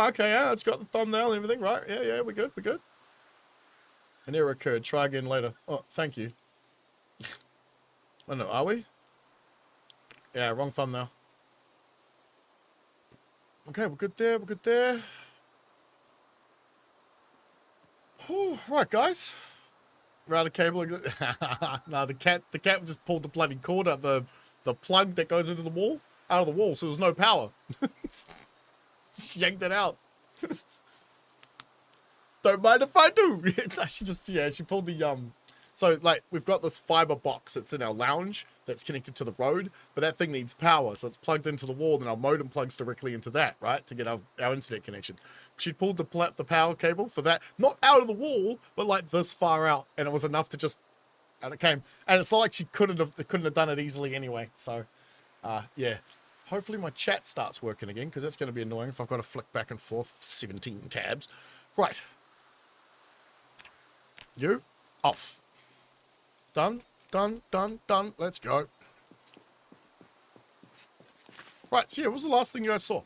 Oh, okay, yeah, it's got the thumbnail and everything, right? Yeah, yeah, we're good, we're good. An error occurred. Try again later. Oh, thank you. Oh no, are we? Yeah, wrong thumbnail. Okay, we're good there, we're good there. Whew, right, guys. Router cable. No, the cat just pulled the bloody cord out the plug that goes into the wall out of the wall, so there's no power. Just yanked it out. Don't mind if I do. She pulled the so like we've got this fiber box that's in our lounge that's connected to the road, but that thing needs power, so it's plugged into the wall, and our modem plugs directly into that, right, to get our internet connection. She pulled the power cable for that, not out of the wall, but like this far out, and it was enough to just, and it came, and it's not like she couldn't have done it easily anyway. So, yeah. Hopefully my chat starts working again, because that's going to be annoying if I've got to flick back and forth 17 tabs. Right. You off. Done, done, done, done. Let's go. Right, so yeah, what was the last thing you guys saw?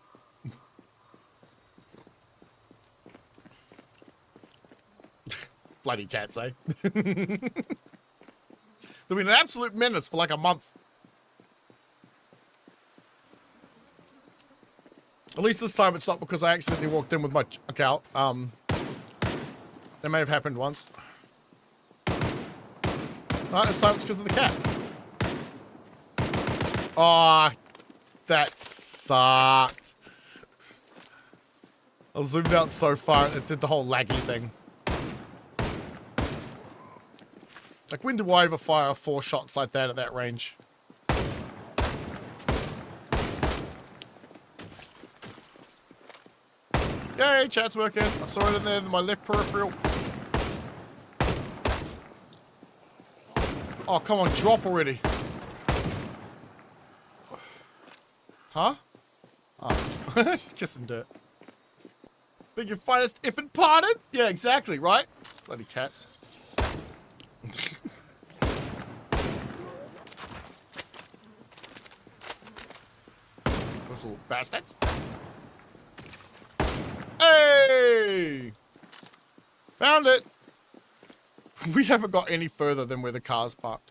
Bloody cats, eh? They've been an absolute menace for like a month. At least this time it's not because I accidentally walked in with my account. That may have happened once. No, this time it's because of the cat. Oh, that sucked. I zoomed out so far, it did the whole laggy thing. Like, when do I ever fire 4 shots like that at that range? Yay, chat's working. I saw it in there in my left peripheral. Oh, come on, drop already. Huh? Oh, just kissing dirt. Beg your finest effing pardon? Yeah, exactly, right? Bloody cats. Those little bastards. Hey! Found it! We haven't got any further than where the car's parked.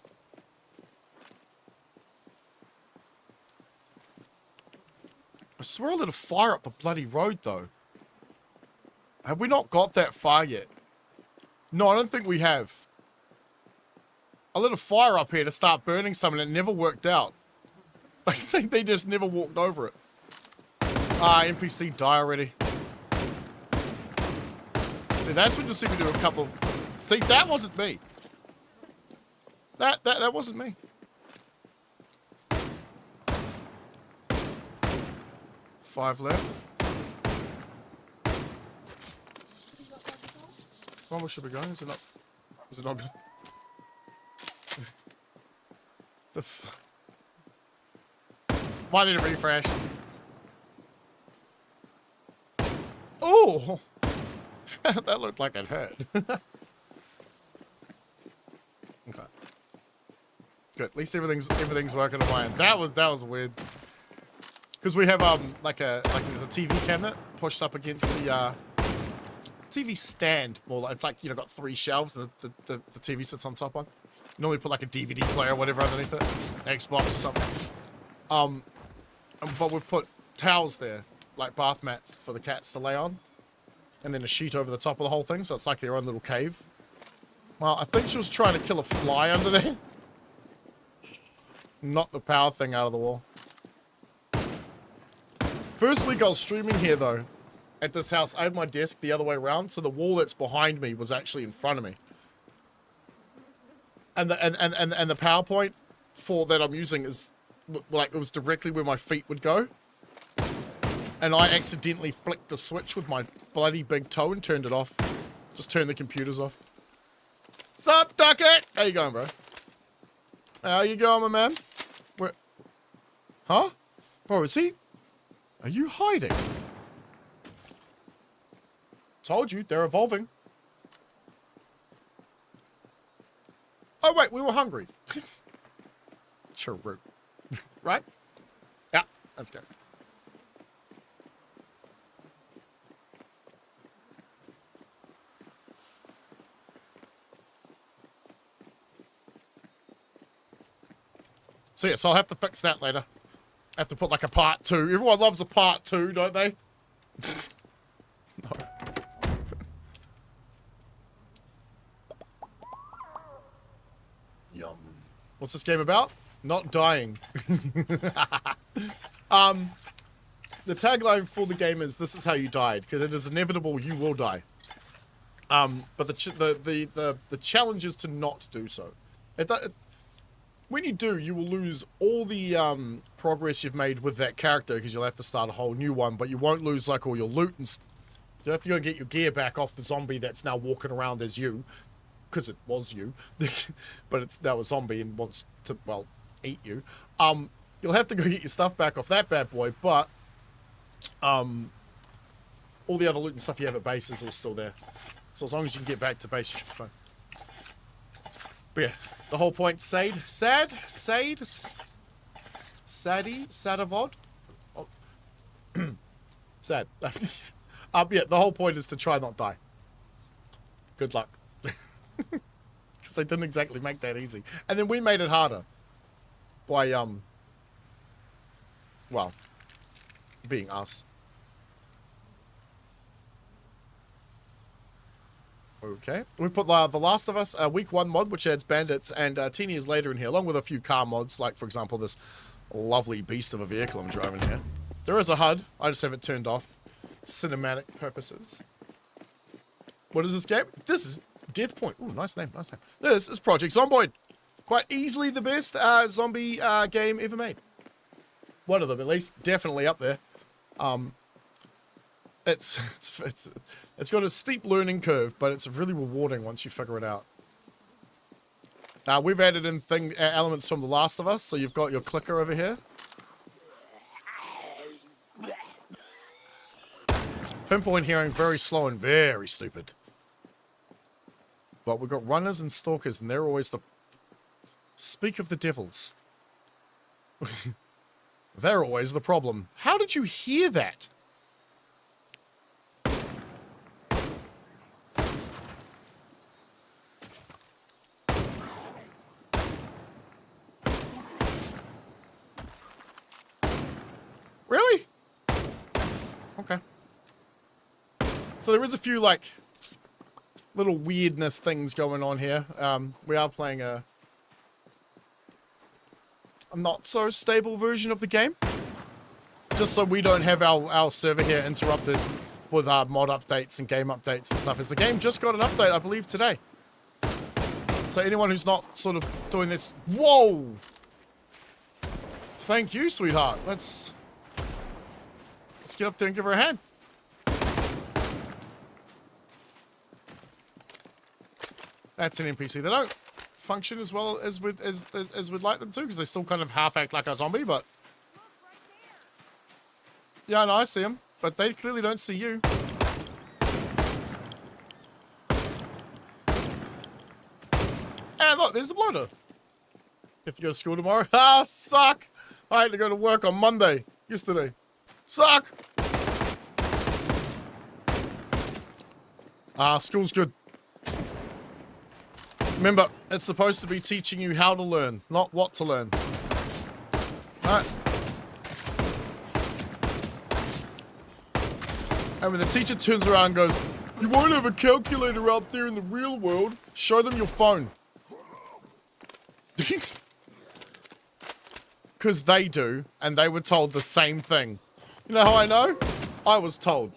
I swear I lit a fire up the bloody road, though. Have we not got that far yet? No, I don't think we have. I lit a fire up here to start burning something and it never worked out. I think they just never walked over it. Ah, NPC die already. See, that's when you see me do a couple... See, that wasn't me. That wasn't me. Five left. Where we should be going? Is it not? Is it not? The fuck? Might need a refresh. Oh, that looked like it hurt. Okay. Good. At least everything's working on my end. That was weird. Because we have there's a TV cabinet pushed up against the TV stand. Well, it's like, you know, got 3 shelves and the TV sits on top one. You normally put like a DVD player or whatever underneath it, Xbox or something. But we've put towels there, like bath mats for the cats to lay on, and then a sheet over the top of the whole thing, so it's like their own little cave. Well, I think she was trying to kill a fly under there. Knock the power thing out of the wall. First week I was streaming here though, at this house, I had my desk the other way around, so the wall that's behind me was actually in front of me. And the PowerPoint for that I'm using is like, it was directly where my feet would go. And I accidentally flicked the switch with my bloody big toe and turned it off. Just turned the computers off. Sup, Ducket? How you going, bro? How you going, my man? Where? Huh? Bro, is he? Are you hiding? Told you, they're evolving. Oh, wait, we were hungry. Chirrup. Right? Yeah, let's go. So yeah, so I'll have to fix that later. I have to put like a part 2. Everyone loves a part 2, don't they? No. Yum. What's this game about? Not dying. The tagline for the game is "This is how you died," because it is inevitable you will die. But the challenge is to not do so. When you do, you will lose all the progress you've made with that character because you'll have to start a whole new one. But you won't lose like all your loot and you'll have to go and get your gear back off the zombie that's now walking around as you, because it was you, but it's now a zombie and wants to, well, eat you. You'll have to go get your stuff back off that bad boy, but all the other loot and stuff you have at base is all still there. So as long as you can get back to base, you should be fine. But yeah, the whole point, Sadie, Sadavod? Oh. Sad. Yeah, the whole point is to try not die. Good luck. Because they didn't exactly make that easy. And then we made it harder. By, well, being us. Okay. We put The Last of Us Week 1 mod, which adds bandits and 10 years later in here, along with a few car mods, like, for example, this lovely beast of a vehicle I'm driving here. There is a HUD. I just have it turned off. Cinematic purposes. What is this game? This is Death Point. Ooh, nice name, nice name. This is Project Zomboid. Quite easily the best zombie game ever made. One of them, at least. Definitely up there. It's got a steep learning curve, but it's really rewarding once you figure it out. We've added in elements from The Last of Us, so you've got your clicker over here. Pinpoint hearing, very slow and very stupid. But we've got runners and stalkers, and they're always the... Speak of the devils. They're always the problem. How did you hear that? Really? Okay. So there is a few, like, little weirdness things going on here. We are playing a not so stable version of the game. Just so we don't have our server here interrupted with mod updates and game updates and stuff. As the game just got an update, I believe, today. So anyone who's not sort of doing this... Whoa! Thank you, sweetheart. Let's get up there and give her a hand. That's an NPC. They don't function as well as we'd like them to, because they still kind of half act like a zombie, but... Yeah, no, I see them, but they clearly don't see you. And look, there's the bloater. You have to go to school tomorrow. Ah, suck! I had to go to work on Monday. Yesterday. Suck! School's good. Remember, it's supposed to be teaching you how to learn, not what to learn. Alright. And when the teacher turns around and goes, "You won't have a calculator out there in the real world," show them your phone. Because they do, and they were told the same thing. You know how I know? I was told.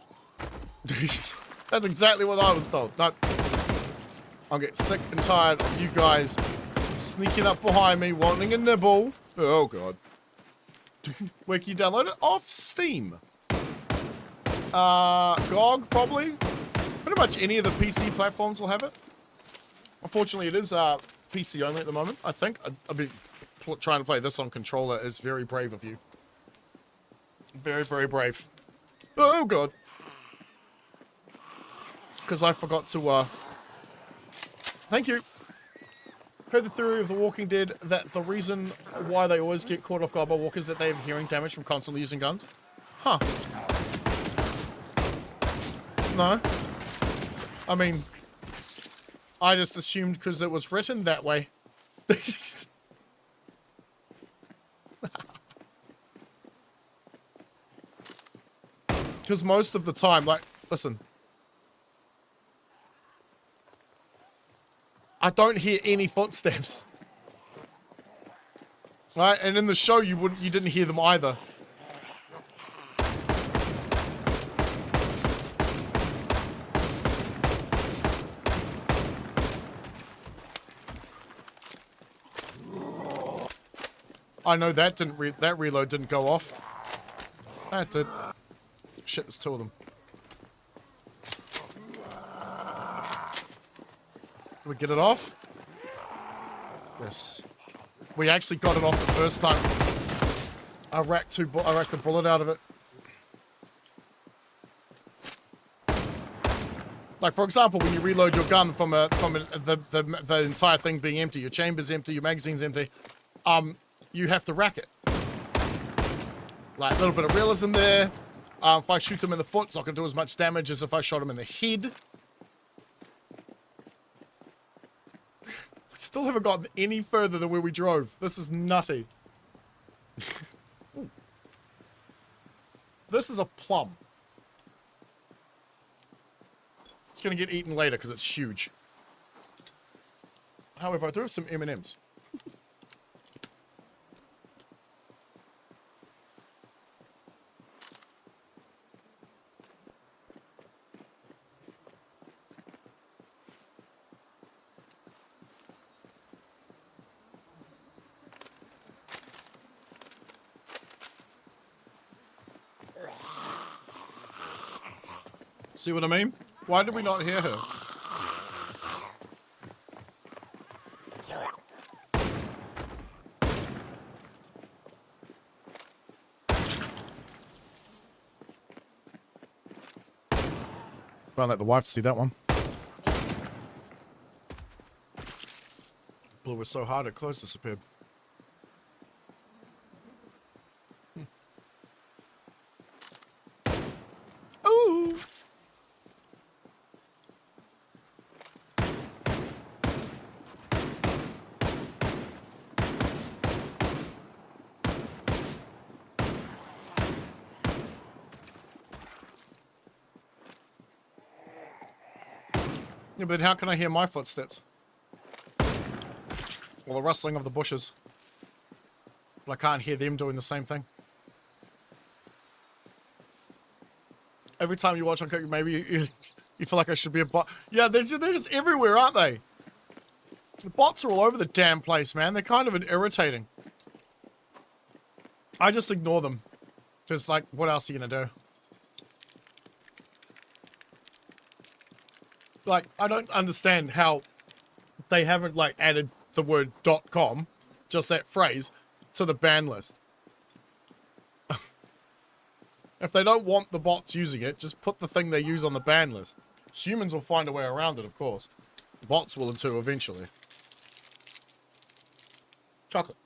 That's exactly what I was told. No. I'll get sick and tired of you guys sneaking up behind me, wanting a nibble. Oh, God. Where can you download it? Off Steam. GOG, probably. Pretty much any of the PC platforms will have it. Unfortunately, it is PC only at the moment, I think. I've been trying to play this on controller is very brave of you. Very, very brave. Oh, God. Because I forgot to, Thank you. Heard the theory of The Walking Dead that the reason why they always get caught off guard by walkers is that they have hearing damage from constantly using guns. Huh. No. I mean, I just assumed because it was written that way. Because most of the time, like, listen. I don't hear any footsteps. Right? And in the show, you didn't hear them either. I know that that reload didn't go off. That did. Shit, there's two of them. Did we get it off? Yes. We actually got it off the first time. I racked a bullet out of it. Like, for example, when you reload your gun from the entire thing being empty, your chamber's empty, your magazine's empty, you have to rack it. Like, a little bit of realism there. If I shoot them in the foot, it's not going to do as much damage as if I shot them in the head. Still haven't gotten any further than where we drove. This is nutty. This is a plum. It's going to get eaten later because it's huge. However, I do have some M&Ms. See what I mean? Why did we not hear her? I'll let the wife see that one. Blew it so hard it close disappeared. Ooh! Yeah, but how can I hear my footsteps? Or the rustling of the bushes. But I can't hear them doing the same thing. Every time you watch on Cook, maybe you feel like I should be a bot. Yeah, they're just everywhere, aren't they? The bots are all over the damn place, man. They're kind of irritating. I just ignore them. Because, like, what else are you going to do? Like, I don't understand how they haven't, like, added the word .com, just that phrase, to the ban list. If they don't want the bots using it, just put the thing they use on the ban list. Humans will find a way around it, of course. Bots will too, eventually. Chocolate.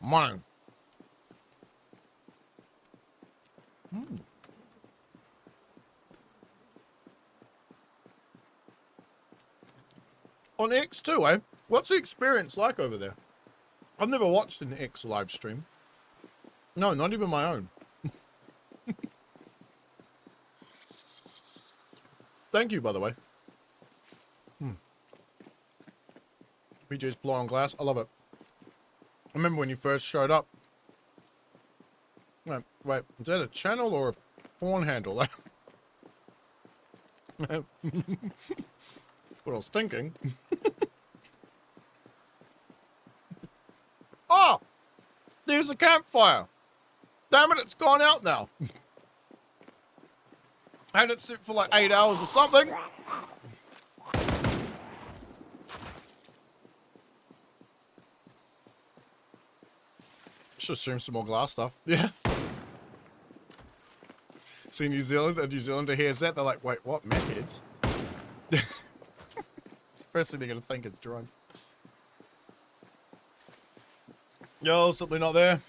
Mine. Mm. On X too, eh? What's the experience like over there? I've never watched an X live stream. No, not even my own. Thank you, by the way. BJ's blowing glass. I love it. I remember when you first showed up. Wait, is that a channel or a porn handle? What I was thinking. Oh! There's the campfire. Damn it, it's gone out now. I had it sit for like 8 hours or something. Should stream some more glass stuff. Yeah. See New Zealand, a New Zealander hears that, they're like, wait, what? Meth heads? First thing they're gonna think is drugs. Yo, something not there.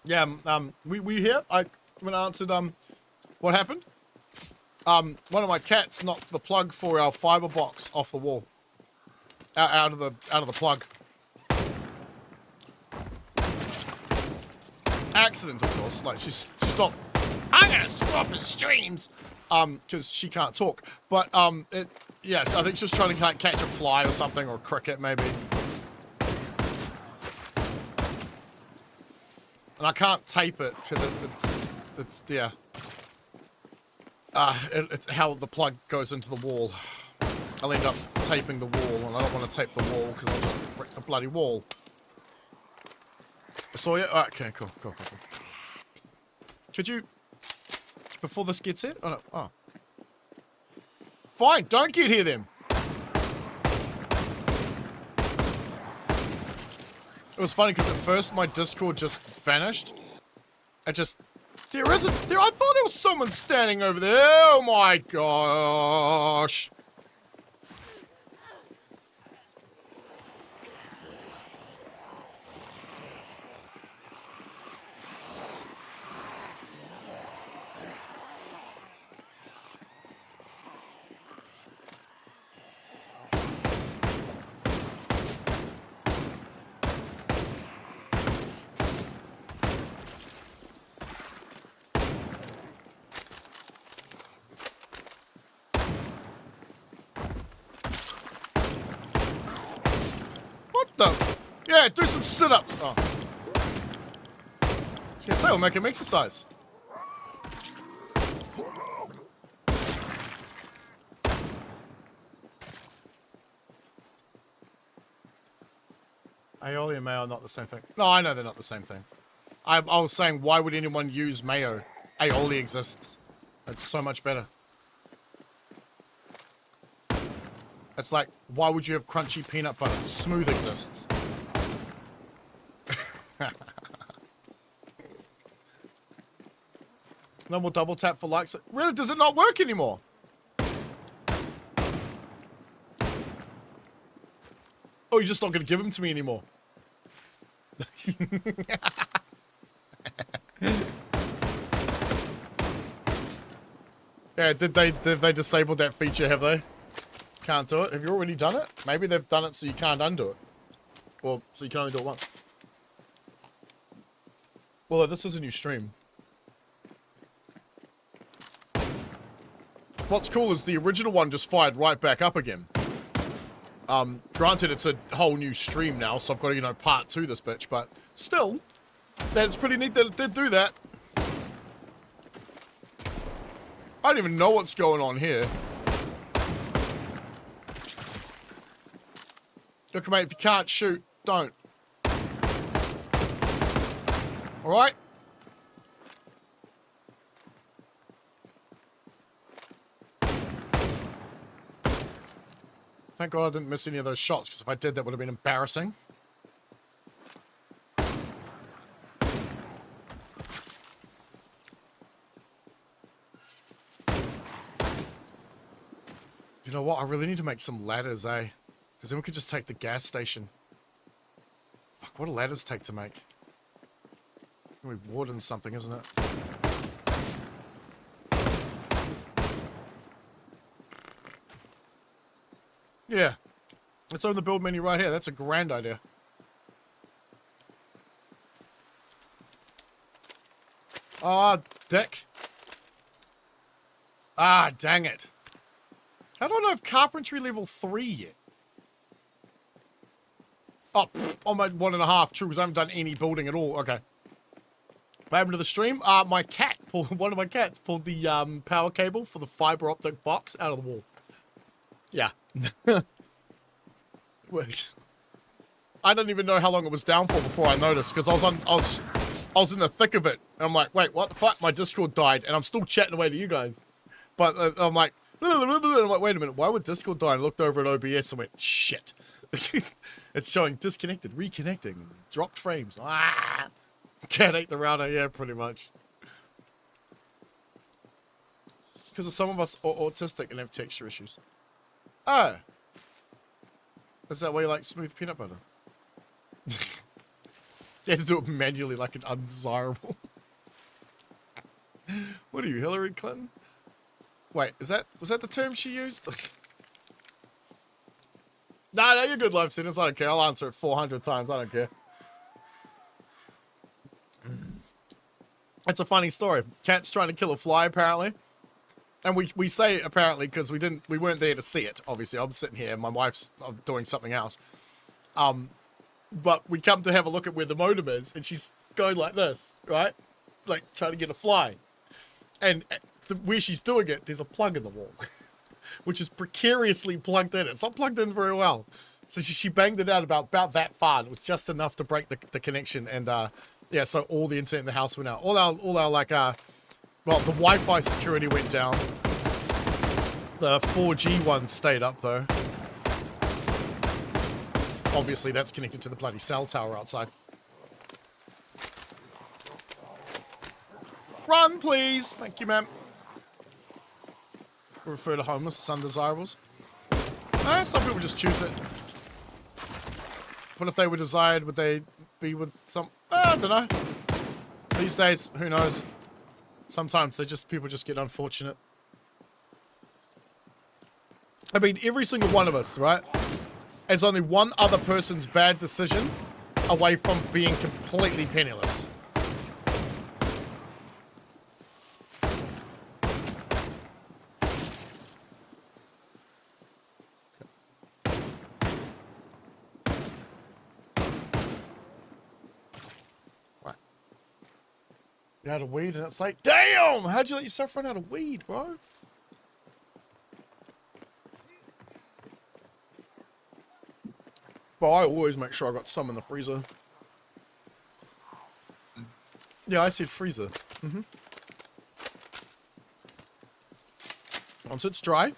Yeah, we here. I when I answered what happened? One of my cats knocked the plug for our fiber box off the wall. Out of the plug. accident, of course. Like, she's not, I'm gonna screw up his streams! Because she can't talk. But, yeah, so I think she was trying to like, catch a fly or something, or a cricket, maybe. And I can't tape it, because it's yeah. How the plug goes into the wall. I'll end up taping the wall, and I don't want to tape the wall, because I'll just break the bloody wall. So yeah, okay, cool. Could you, before this gets here? Oh, no. Oh. Fine, don't get here then. It was funny because at first my Discord just vanished. I thought there was someone standing over there. Oh my gosh. Yeah, do some sit-ups. Oh. I was gonna say, we'll make him exercise. Aioli and mayo are not the same thing. No, I know they're not the same thing. I was saying, why would anyone use mayo? Aioli exists. It's so much better. It's like, why would you have crunchy peanut butter? Smooth exists. No more double tap for likes. Really, does it not work anymore? Oh, you're just not going to give them to me anymore. Yeah, did they disable that feature, have they? Can't do it. Have you already done it? Maybe they've done it so you can't undo it. Or so you can only do it once. Well, this is a new stream. What's cool is the original one just fired right back up again. Granted, it's a whole new stream now, so I've got to, you know, part 2 this bitch, but still, that's pretty neat that it did do that. I don't even know what's going on here. Look, mate, if you can't shoot, don't. Alright? Thank God I didn't miss any of those shots, because if I did, that would have been embarrassing. You know what? I really need to make some ladders, eh? Because then we could just take the gas station. Fuck, what do ladders take to make? We wooden something, isn't it? Yeah. It's on the build menu right here. That's a grand idea. Ah, dick. Ah, dang it. I don't know if carpentry level 3 yet. Oh, I'm at 1.5. True, because I haven't done any building at all. Okay. What happened to the stream? My cat, one of my cats pulled the power cable for the fiber optic box out of the wall. Yeah. Wait. I don't even know how long it was down for before I noticed, because I was in the thick of it, and I'm like, wait, what the fuck? My Discord died, and I'm still chatting away to you guys. But I'm like, wait a minute, why would Discord die? And I looked over at OBS and went, shit. It's showing disconnected, reconnecting, dropped frames. Ah! Cat ate the router, yeah, pretty much. Because some of us are autistic and have texture issues. Oh. Is that why you like smooth peanut butter? You had to do it manually like an undesirable. What are you, Hillary Clinton? Wait, was that the term she used? No, you're good, live sentence. I don't care. I'll answer it 400 times. I don't care. It's a funny story. Cat's trying to kill a fly, apparently. And we say apparently because we weren't there to see it, obviously. I'm sitting here, my wife's doing something else. But we come to have a look at where the modem is, and she's going like this, right? Like, trying to get a fly. And where she's doing it, there's a plug in the wall. Which is precariously plugged in. It's not plugged in very well. So she banged it out about that far. It was just enough to break the connection. And, yeah, so all the internet in the house went out. All our like, well, the Wi-Fi security went down. The 4G one stayed up, though. Obviously, that's connected to the bloody cell tower outside. Run, please. Thank you, ma'am. Refer to homeless as undesirables. Some people just choose it. What if they were desired? Would they be with some... I don't know. These days, who knows? Sometimes people just get unfortunate. I mean, every single one of us, right? Is only one other person's bad decision away from being completely penniless. Right. You're out of weed and it's like, damn! How'd you let yourself run out of weed, bro? Well, I always make sure I got some in the freezer. Yeah, I said freezer. Once it's dry,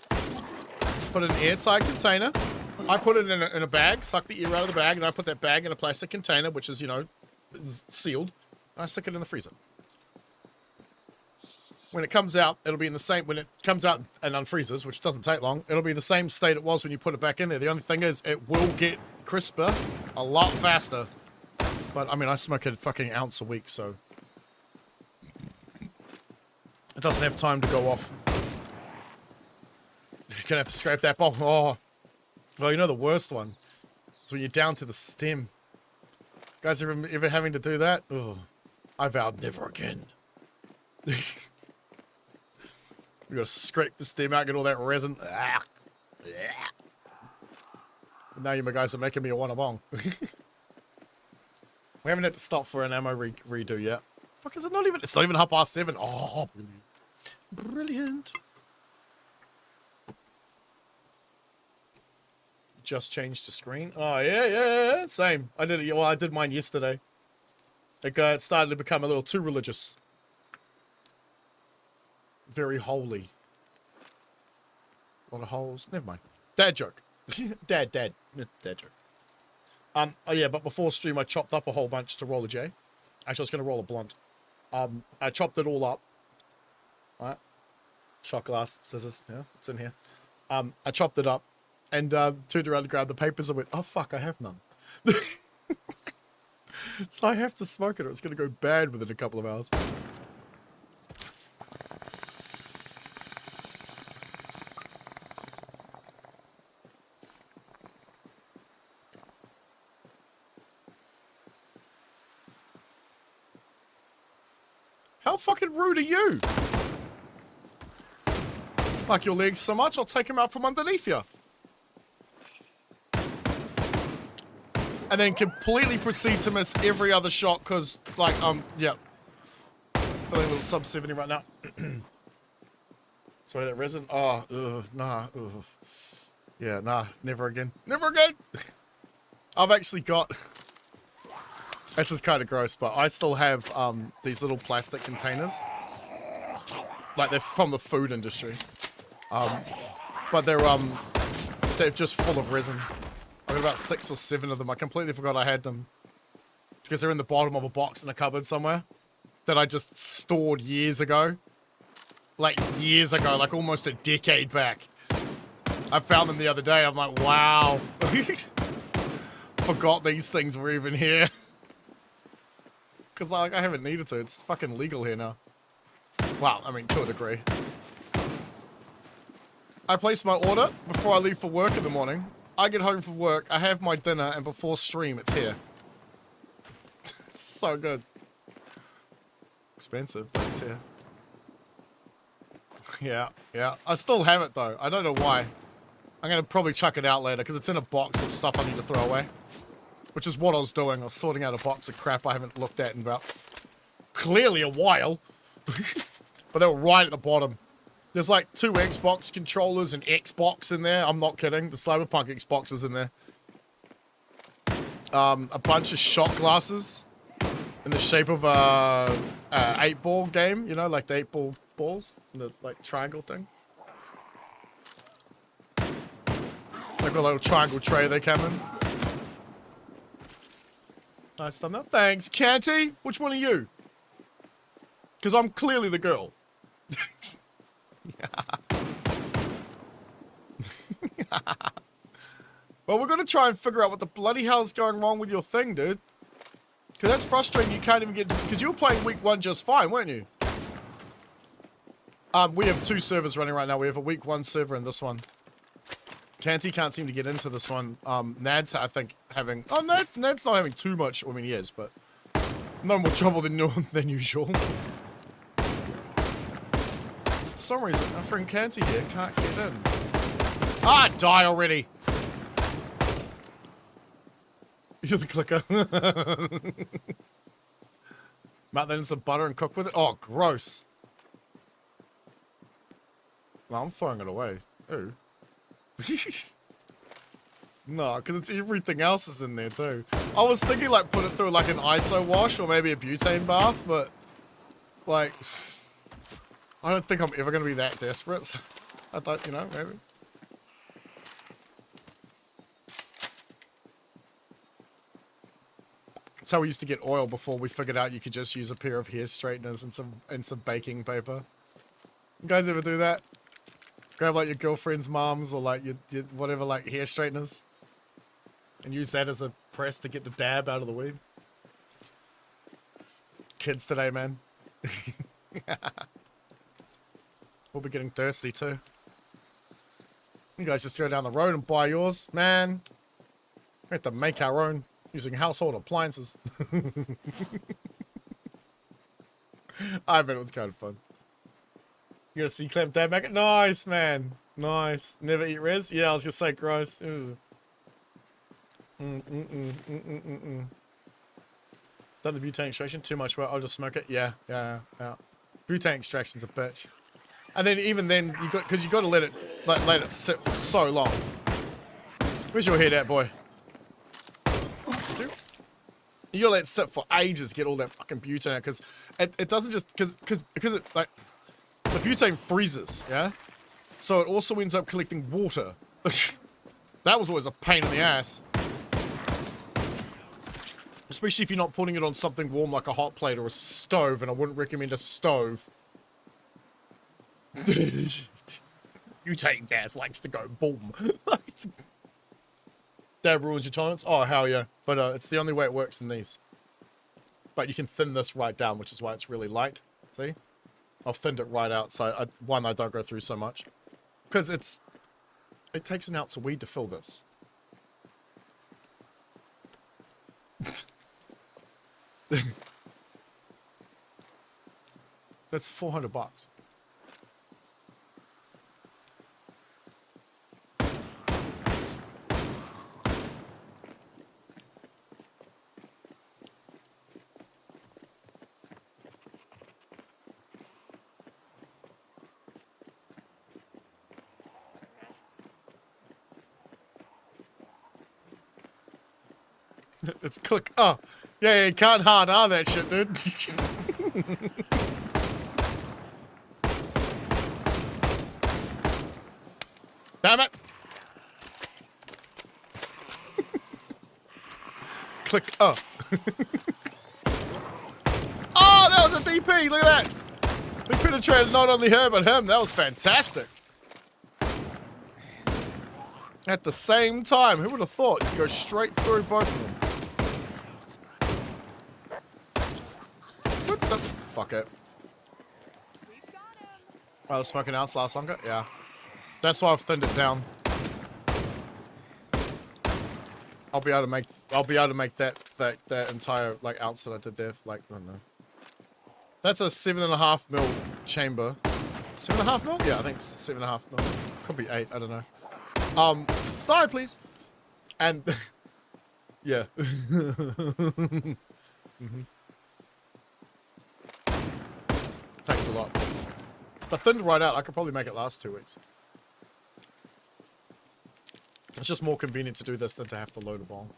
put it in an airtight container. I put it in a bag, suck the air out of the bag, and I put that bag in a plastic container, which is, you know, sealed. And I stick it in the freezer. When it comes out, it'll be in the same, when it comes out and unfreezes, which doesn't take long, it'll be the same state it was when you put it back in there. The only thing is, it will get crisper a lot faster. But, I mean, I smoke a fucking ounce a week, so it doesn't have time to go off. You're gonna have to scrape that bottle. Oh. Well, you know the worst one? It's when you're down to the stem. Guys ever having to do that? Ugh. I vowed never again. We gotta scrape the stem out, get all that resin. Now you guys are making me a wanna bong. We haven't had to stop for an ammo redo yet. Fuck, is it not even? It's not even 7:30. Oh, brilliant. Brilliant. Just changed the screen. Oh, yeah. Same. I did it. Well, I did mine yesterday. It started to become a little too religious. Very holy. A lot of holes. Never mind. Dad joke. Dad joke. Oh yeah, but before stream I chopped up a whole bunch to roll a J. Actually, I was going to roll a blunt. I chopped it all up. Alright. Shot glass, scissors. Yeah, it's in here. I chopped it up and turned around to grab the papers and went, oh fuck, I have none. So I have to smoke it or it's going to go bad within a couple of hours. How fucking rude are you? Like your legs so much, I'll take him out from underneath you. And then completely proceed to miss every other shot because, like, yeah. Feeling a little sub 70 right now. Sorry, that resin. Oh, nah. Yeah, nah, never again. Never again! I've actually got... This is kind of gross, but I still have these little plastic containers. Like, they're from the food industry. But they're just full of resin. I've got about 6 or 7 of them. I completely forgot I had them. Because they're in the bottom of a box in a cupboard somewhere. That I just stored years ago. Like, years ago. Like, almost a decade back. I found them the other day. I'm like, wow. Forgot these things were even here. Because like, I haven't needed to. It's fucking legal here now. Well, I mean, to a degree. I place my order before I leave for work in the morning. I get home from work, I have my dinner, and before stream, it's here. It's so good. expensive, but it's here. Yeah, yeah. I still have it though. I don't know why. I'm gonna probably chuck it out later because it's in a box of stuff I need to throw away. Which is what I was doing. I was sorting out a box of crap I haven't looked at in about clearly a while. But they were right at the bottom. There's like 2 Xbox controllers and Xbox in there. I'm not kidding. The Cyberpunk Xbox is in there. A bunch of shot glasses in the shape of a 8-ball game. You know, like the 8-ball balls. The like triangle thing. Like a little triangle tray they come in. Nice thumbnail. Thanks, Canty. Which one are you? Because I'm clearly the girl. Well, we're going to try and figure out what the bloody hell is going wrong with your thing, dude. Because that's frustrating. You can't even get... Because you were playing week 1 just fine, weren't you? We have 2 servers running right now. We have a week 1 server and this one. Canty can't seem to get into this one. Nad's, I think, having... Oh, Nad's not having too much... I mean, he is, but... No more trouble than usual. For some reason, our friend Canty here can't get in. Ah, die already! You're the clicker. Melt that in some butter and cook with it. Oh, gross. No, I'm throwing it away. Ooh. No, because it's everything else is in there too. I was thinking like put it through like an ISO wash or maybe a butane bath, but like I don't think I'm ever going to be that desperate. So I thought, you know, maybe. That's how we used to get oil before we figured out you could just use a pair of hair straighteners and some baking paper. You guys ever do that? Grab like your girlfriend's mom's or like your whatever like hair straighteners and use that as a press to get the dab out of the weed. Kids today, man. We'll be getting thirsty too. You guys just go down the road and buy yours, man. We have to make our own using household appliances. I bet it was kind of fun. You got a C-clamp dab magnet? Nice, man. Nice. Never eat res? Yeah, I was gonna say gross. Ooh. Done the butane extraction? Too much work. I'll just smoke it. Yeah. Butane extraction's a bitch. And then even then, you got because you got to let it sit for so long. Where's your head at, boy? You gotta let it sit for ages, get all that fucking butane out, because it doesn't just because it like the butane freezes, yeah. So it also ends up collecting water. That was always a pain in the ass, especially if you're not putting it on something warm like a hot plate or a stove. And I wouldn't recommend a stove. Butane gas likes to go boom. Dab ruins your tolerance? Oh, hell yeah. But it's the only way it works in these. But you can thin this right down, which is why it's really light. See? I've thinned it right out, so I don't go through so much. Because it takes an ounce of weed to fill this. That's $400. It's click. Oh, yeah, you can't hard R that shit, dude. Damn it. Click. Oh. Oh, that was a DP. Look at that. We penetrated not only her, but him. That was fantastic. At the same time, who would have thought you'd go straight through both of them? What the fuck it? Oh, the smoking ounce last longer? Yeah. That's why I've thinned it down. I'll be able to make that entire like ounce that I did there, like, I don't know, That's a 7.5 mil chamber. 7.5 mil? Yeah, I think it's 7.5 mil. Could be 8, I don't know. Die, please. And, yeah. Thanks a lot. But thinned right out, I could probably make it last 2 weeks. It's just more convenient to do this than to have to load a bomb.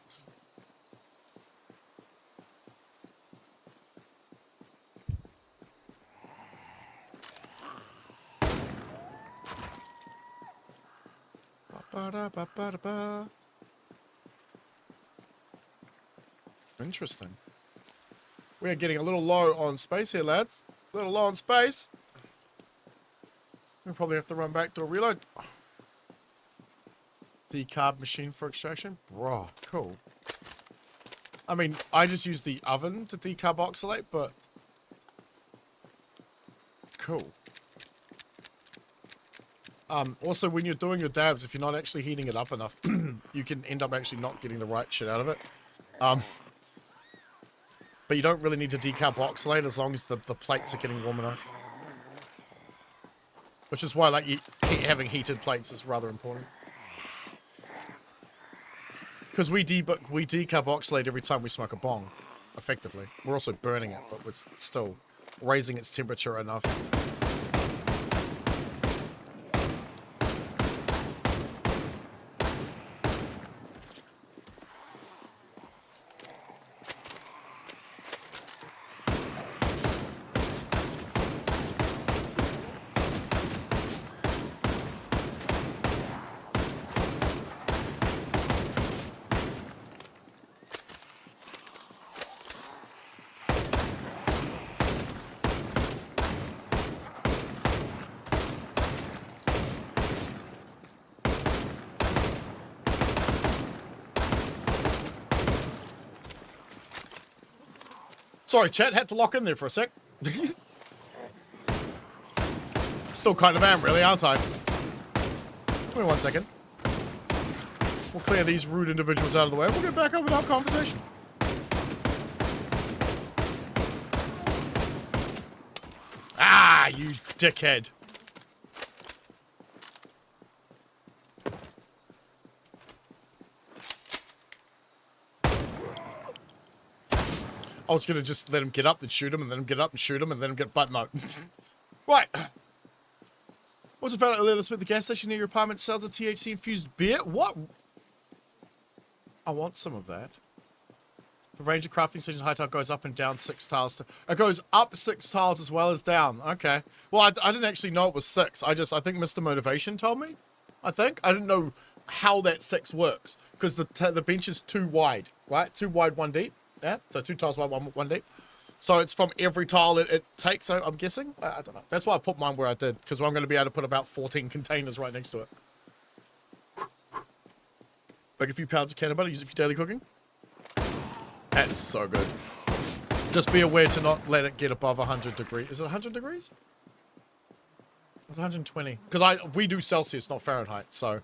Ba-da-ba-ba-da-ba. Interesting. We are getting a little low on space here, lads. A little low on space. We'll probably have to run back to a reload. Decarb machine for extraction. Bro, cool. I mean, I just use the oven to decarboxylate, but cool. Also, when you're doing your dabs, if you're not actually heating it up enough, you can end up actually not getting the right shit out of it. But you don't really need to decarboxylate as long as the plates are getting warm enough. Which is why, like, having heated plates is rather important. Because we decarboxylate every time we smoke a bong, effectively. We're also burning it, but we're still raising its temperature enough. Sorry, chat, had to lock in there for a sec. Still kind of am, really, aren't I? Give me 1 second. We'll clear these rude individuals out of the way. We'll get back up with our conversation. Ah, you dickhead. I was going to just let him get up and shoot him, and then get up and shoot him, and then get... But no. Right. What's it found earlier this week? The gas station near your apartment sells a THC-infused beer? What? I want some of that. The range of crafting stations high tile goes up and down 6 tiles. It goes up 6 tiles as well as down. Okay. Well, I didn't actually know it was 6. I think Mr. Motivation told me. I didn't know how that 6 works. Because the bench is 2 wide, right? 2 wide, 1 deep. Yeah, so 2 tiles wide, 1 deep. So it's from every tile it takes, I'm guessing. I don't know. That's why I put mine where I did, because I'm going to be able to put about 14 containers right next to it. Like a few pounds of cannon butter, use it for daily cooking. That's so good. Just be aware to not let it get above 100 degrees. Is it 100 degrees? It's 120. Because we do Celsius, not Fahrenheit. So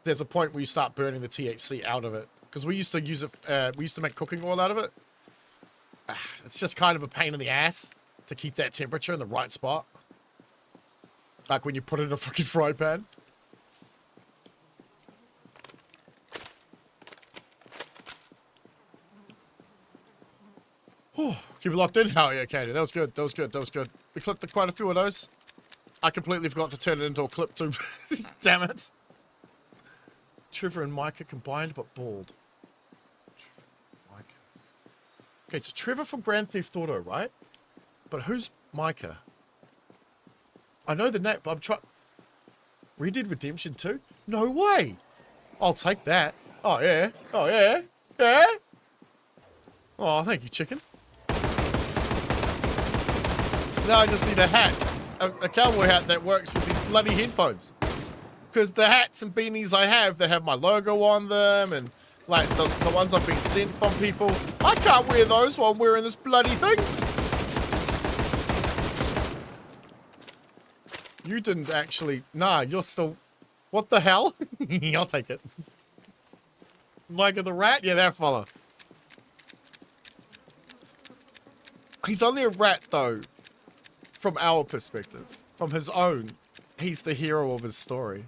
there's a point where you start burning the THC out of it. Because we used to use it, we used to make cooking oil out of it. It's just kind of a pain in the ass to keep that temperature in the right spot. Like when you put it in a fucking fry pan. Keep it locked in? Hell yeah, Katie. That was good. That was good. That was good. We clipped quite a few of those. I completely forgot to turn it into a clip too. Damn it. Trevor and Micah combined but bald. Okay, so Trevor from Grand Theft Auto, right? But who's Micah? I know the name, but I'm trying... Red Dead Redemption 2? No way! I'll take that. Oh, yeah. Oh, yeah. Yeah? Oh, thank you, chicken. Now I just see the hat. A cowboy hat that works with these bloody headphones. Because the hats and beanies I have, they have my logo on them, and like the ones I've been sent from people, I can't wear those while I'm wearing this bloody thing. You didn't actually, nah, you're still, what the hell? I'll take it. Micah the rat? Yeah, that fella. He's only a rat, though, from our perspective. From his own, he's the hero of his story.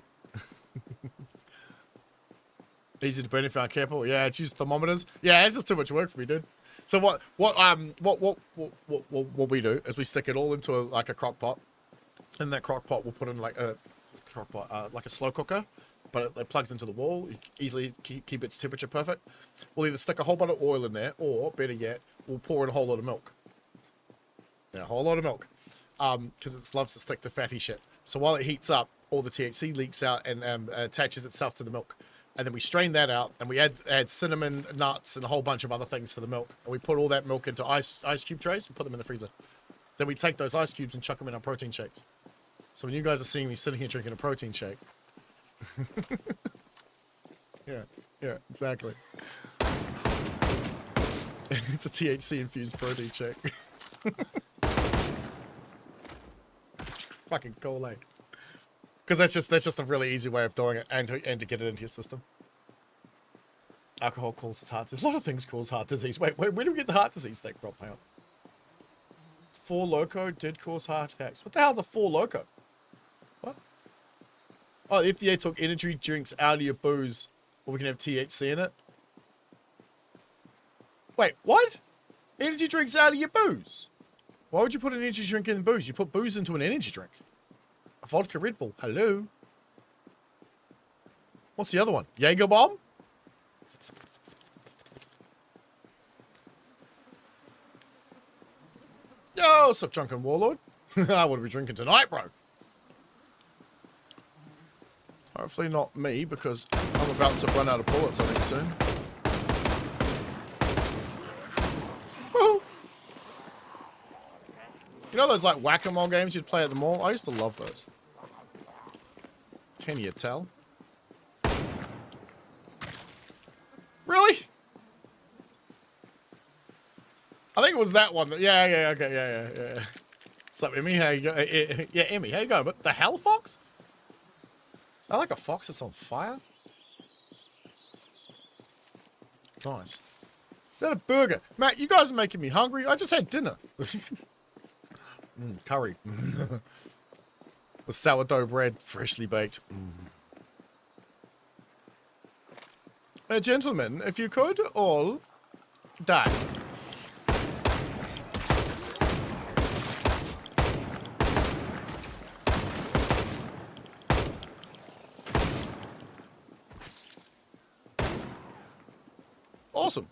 Easy to burn if you aren't careful. Yeah, it's used thermometers. Yeah, it's just too much work for me, dude. So what we do is we stick it all into like a crock pot. In that crock pot, we'll put in like a crock pot, like a slow cooker, but it plugs into the wall. You easily keep its temperature perfect. We'll either stick a whole bunch of oil in there, or better yet, we'll pour in a whole lot of milk. Yeah, a whole lot of milk, because it loves to stick to fatty shit. So while it heats up, all the THC leaks out and attaches itself to the milk. And then we strain that out, and we add cinnamon, nuts, and a whole bunch of other things to the milk. And we put all that milk into ice cube trays and put them in the freezer. Then we take those ice cubes and chuck them in our protein shakes. So when you guys are seeing me sitting here drinking a protein shake. yeah, exactly. It's a THC-infused protein shake. Fucking cool, eh? Because that's just a really easy way of doing it, and to get it into your system. Alcohol causes heart disease. A lot of things cause heart disease. Wait, where do we get the heart disease thing from? Hang on. 4 Loko did cause heart attacks. What the hell's a 4 Loko? What? Oh, the FDA took energy drinks out of your booze, or we can have THC in it. Wait, what? Energy drinks out of your booze? Why would you put an energy drink in booze? You put booze into an energy drink. A vodka Red Bull. Hello. What's the other one? Jaeger bomb? Yo, what's up, drunken warlord? What are we drinking tonight, bro? Hopefully not me, because I'm about to run out of bullets, I think, soon. Woohoo! You know those, like, whack-a-mole games you'd play at the mall? I used to love those. Can you tell? Really? I think it was that one. Yeah, okay, yeah. What's up, Emmy? How you go? Yeah, Emmy, how you going? But the hell, fox? I like a fox that's on fire. Nice. Is that a burger? Matt, you guys are making me hungry. I just had dinner. Curry. With sourdough bread, freshly baked. Gentlemen, if you could all die. Awesome.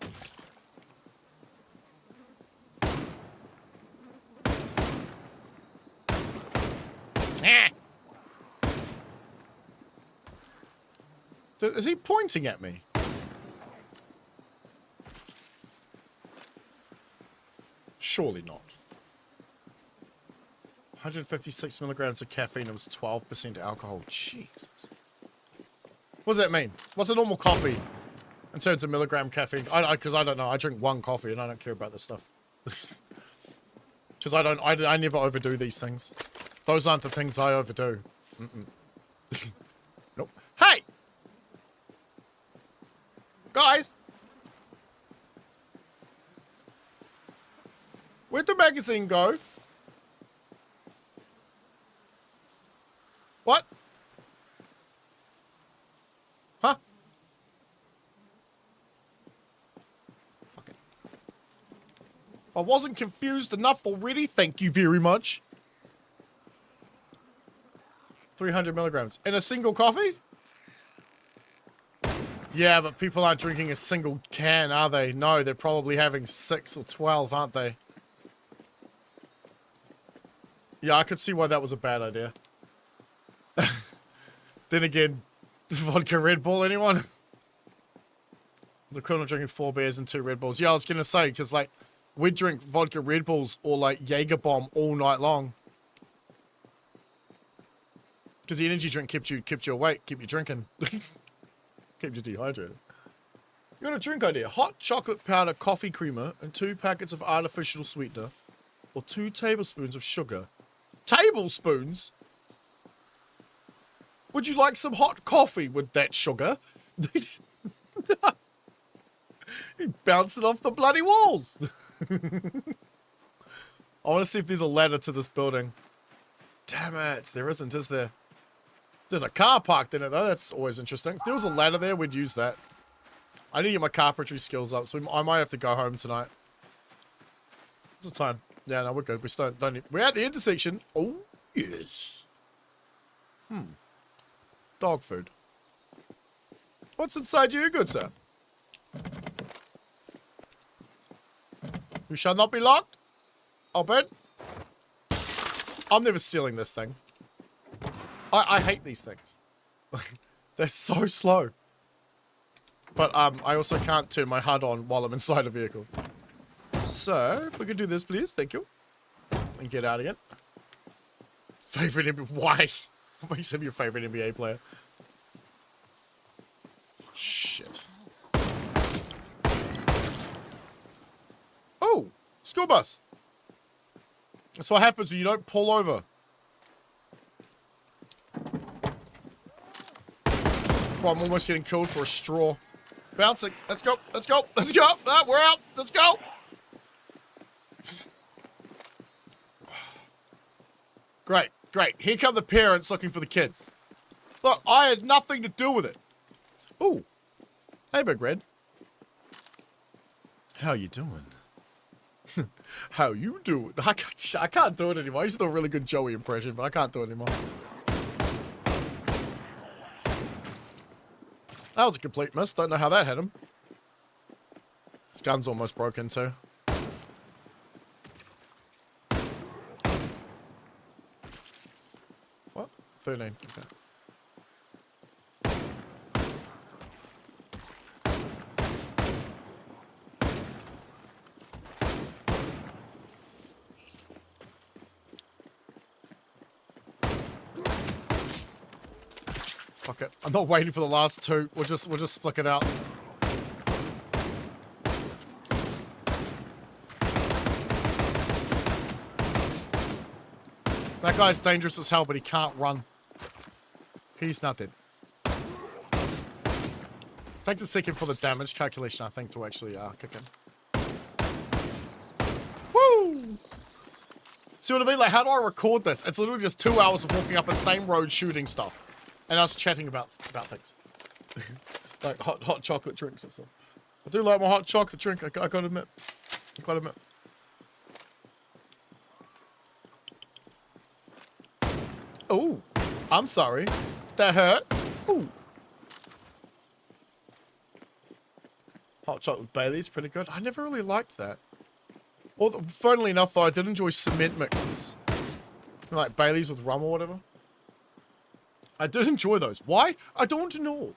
Is he pointing at me? Surely not. 156 milligrams of caffeine. It was 12% alcohol. Jesus. What does that mean? What's a normal coffee in terms of milligram caffeine? Because I don't know. I drink one coffee and I don't care about this stuff. Because I never overdo these things. Those aren't the things I overdo. Nope. Hey! Guys! Where'd the magazine go? What? Huh? Fuck it. If I wasn't confused enough already, thank you very much. 300 milligrams. In a single coffee? Yeah, but people aren't drinking a single can, are they? No, they're probably having 6 or 12, aren't they? Yeah, I could see why that was a bad idea. Then again, vodka Red Bull, anyone? The colonel drinking 4 beers and 2 Red Bulls. Yeah, I was going to say, because, like, we'd drink vodka Red Bulls or, like, Jaeger bomb all night long. Because the energy drink kept you awake, kept you drinking. Kept you dehydrated. You got a drink idea. Hot chocolate powder coffee creamer and 2 packets of artificial sweetener. Or 2 tablespoons of sugar. Tablespoons? Would you like some hot coffee with that sugar? You bounce it off the bloody walls. I want to see if there's a ladder to this building. Damn it. There isn't, is there? There's a car parked in it, though. That's always interesting. If there was a ladder there, we'd use that. I need to get my carpentry skills up, so I might have to go home tonight. What's the time? Yeah, no, we're good. We still don't need... We're at the intersection. Oh, yes. Dog food. What's inside you, good sir? You shall not be locked. Open. I'm never stealing this thing. I hate these things. They're so slow. But I also can't turn my HUD on while I'm inside a vehicle. So, if we could do this, please. Thank you. And get out again. Favorite NBA... Why? What makes him your favorite NBA player? Shit. Oh! School bus! That's what happens when you don't pull over. Oh, I'm almost getting killed for a straw. Bouncing. Let's go. Let's go. Let's go. Ah, we're out. Let's go. Great. Great. Here come the parents looking for the kids. Look, I had nothing to do with it. Ooh. Hey, Big Red. How you doing? How you doing? I can't do it anymore. I used to do a really good Joey impression, but I can't do it anymore. That was a complete miss. Don't know how that hit him. His gun's almost broken too. What? 13. Okay. Fuck it. I'm not waiting for the last two. We'll just flick it out. That guy's dangerous as hell, but he can't run. He's not dead. Takes a second for the damage calculation, I think, to actually kick in. Woo! See what I mean? Like, how do I record this? It's literally just 2 hours of walking up the same road shooting stuff. And us chatting about things. Like hot chocolate drinks and stuff. I do like my hot chocolate drink, I gotta admit. I gotta admit. Oh, I'm sorry. That hurt. Ooh. Hot chocolate Bailey's pretty good. I never really liked that. Well, funnily enough, though, I did enjoy cement mixes. Like Bailey's with rum or whatever. I did enjoy those. Why? I don't know.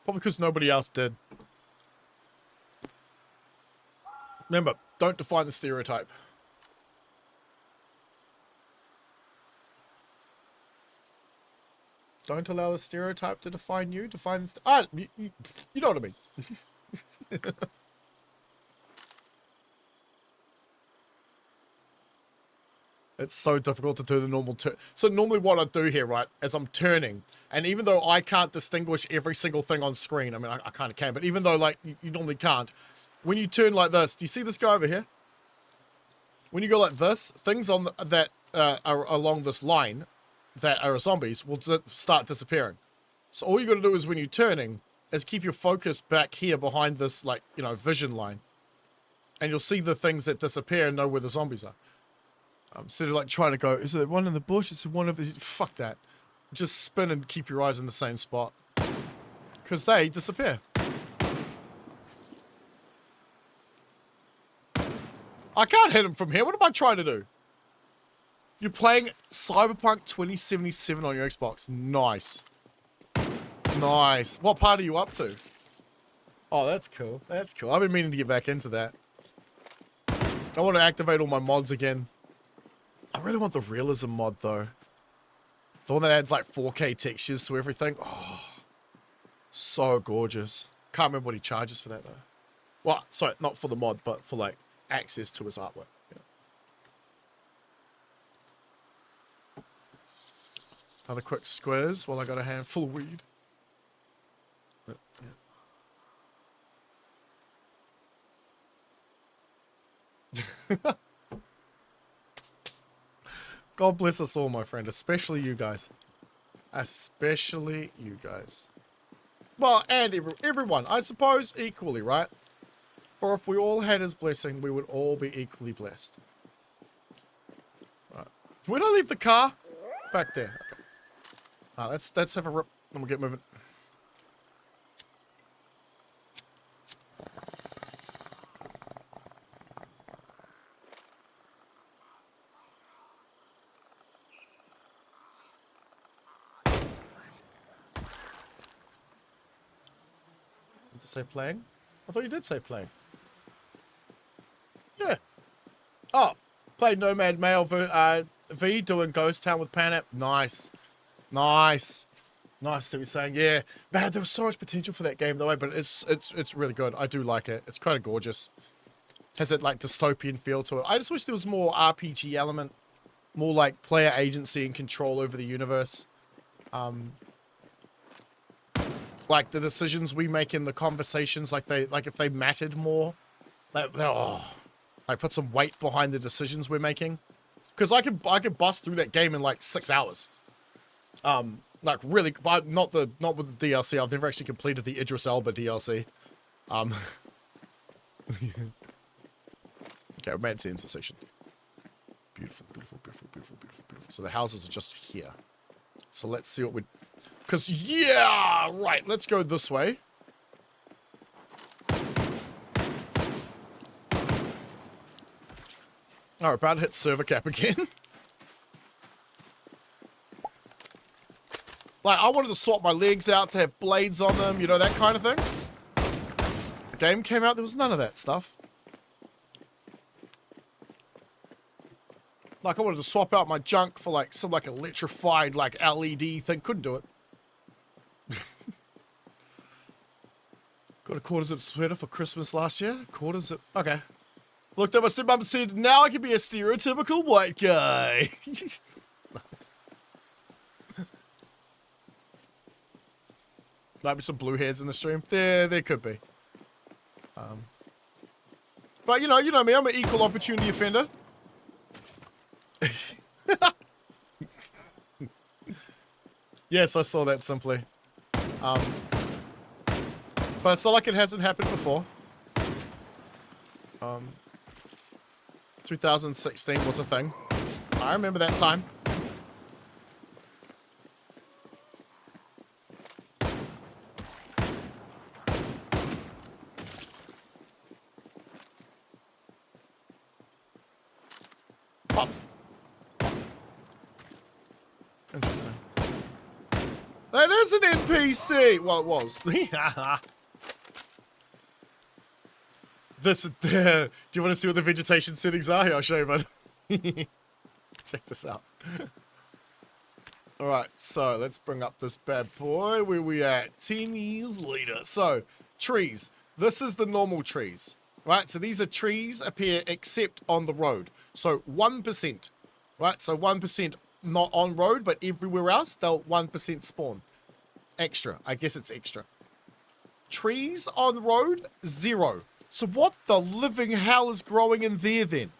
Probably because nobody else did. Remember, don't define the stereotype. Don't allow the stereotype to define you. Define the you know what I mean. It's so difficult to do the normal turn. So normally what I do here, right, is I'm turning. And even though I can't distinguish every single thing on screen, I mean, I kind of can, but even though, like, you normally can't, when you turn like this, do you see this guy over here? When you go like this, things on that are along this line that are zombies will start disappearing. So all you got to do is when you're turning is keep your focus back here behind this, like, you know, vision line. And you'll see the things that disappear and know where the zombies are. Instead of like trying to go, is there one in the bush? Is there one of the... Fuck that. Just spin and keep your eyes in the same spot. Because they disappear. I can't hit him from here. What am I trying to do? You're playing Cyberpunk 2077 on your Xbox. Nice. Nice. What part are you up to? Oh, that's cool. That's cool. I've been meaning to get back into that. I want to activate all my mods again. I really want the realism mod, though. The one that adds, like, 4K textures to everything. Oh, so gorgeous. Can't remember what he charges for that, though. Well, sorry, not for the mod, but for, like, access to his artwork. Yeah. Another quick squiz while I got a handful of weed. Yeah. God bless us all, my friend. Especially you guys. Especially you guys. Well, and everyone. I suppose equally, right? For if we all had his blessing, we would all be equally blessed. Right. Where did I leave the car? Back there. Okay. Let's have a rip and we'll get moving. Did you say playing? I thought you did say playing. Yeah. Oh, played Nomad Mail V doing Ghost Town with Panap. Nice. Nice. Nice, see what you're saying. Yeah. Man, there was so much potential for that game though, but it's really good. I do like it. It's kind of gorgeous. Has it like dystopian feel to it. I just wish there was more RPG element. More like player agency and control over the universe. Like the decisions we make in the conversations, like if they mattered more. Like put some weight behind the decisions we're making. Because I could bust through that game in like 6 hours. Like really, but not with the DLC. I've never actually completed the Idris Elba DLC. Okay, we're made to the intersection. Beautiful, beautiful, beautiful, beautiful, beautiful, beautiful. So the houses are just here. So let's see what we. Because yeah, right. Let's go this way. All right, about to hit server cap again. Like, I wanted to swap my legs out to have blades on them, you know, that kind of thing. The game came out, there was none of that stuff. Like, I wanted to swap out my junk for, like, some, like, electrified, like, LED thing. Couldn't do it. Got a quarter-zip sweater for Christmas last year. Quarter-zip, okay. Looked at my stepmom and said, now I can be a stereotypical white guy. Might be some blue hairs in the stream. There could be. But you know me. I'm an equal opportunity offender. Yes, I saw that simply. But it's not like it hasn't happened before. 2016 was a thing. I remember that time. Pop. Interesting. That is an NPC! Well, it was. Do you want to see what the vegetation settings are? Here, I'll show you, bud. Check this out. Alright, so let's bring up this bad boy. Where we at? 10 years later. So, trees. This is the normal trees. Right, so these are trees appear except on the road. So 1%. Right, so 1% not on road, but everywhere else, they'll 1% spawn. Extra. I guess it's extra. Trees on road, 0. So what the living hell is growing in there then?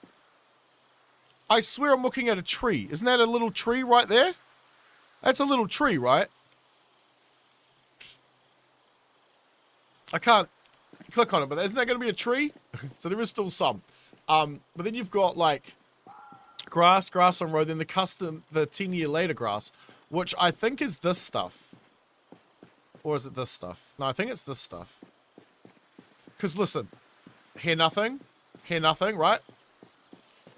I swear I'm looking at a tree. Isn't that a little tree right there? That's a little tree, right? I can't click on it, but isn't that going to be a tree? So there is still some. But then you've got like grass on road, then the 10-year later grass, which I think is this stuff. Or is it this stuff? No, I think it's this stuff. Because listen, hear nothing, right?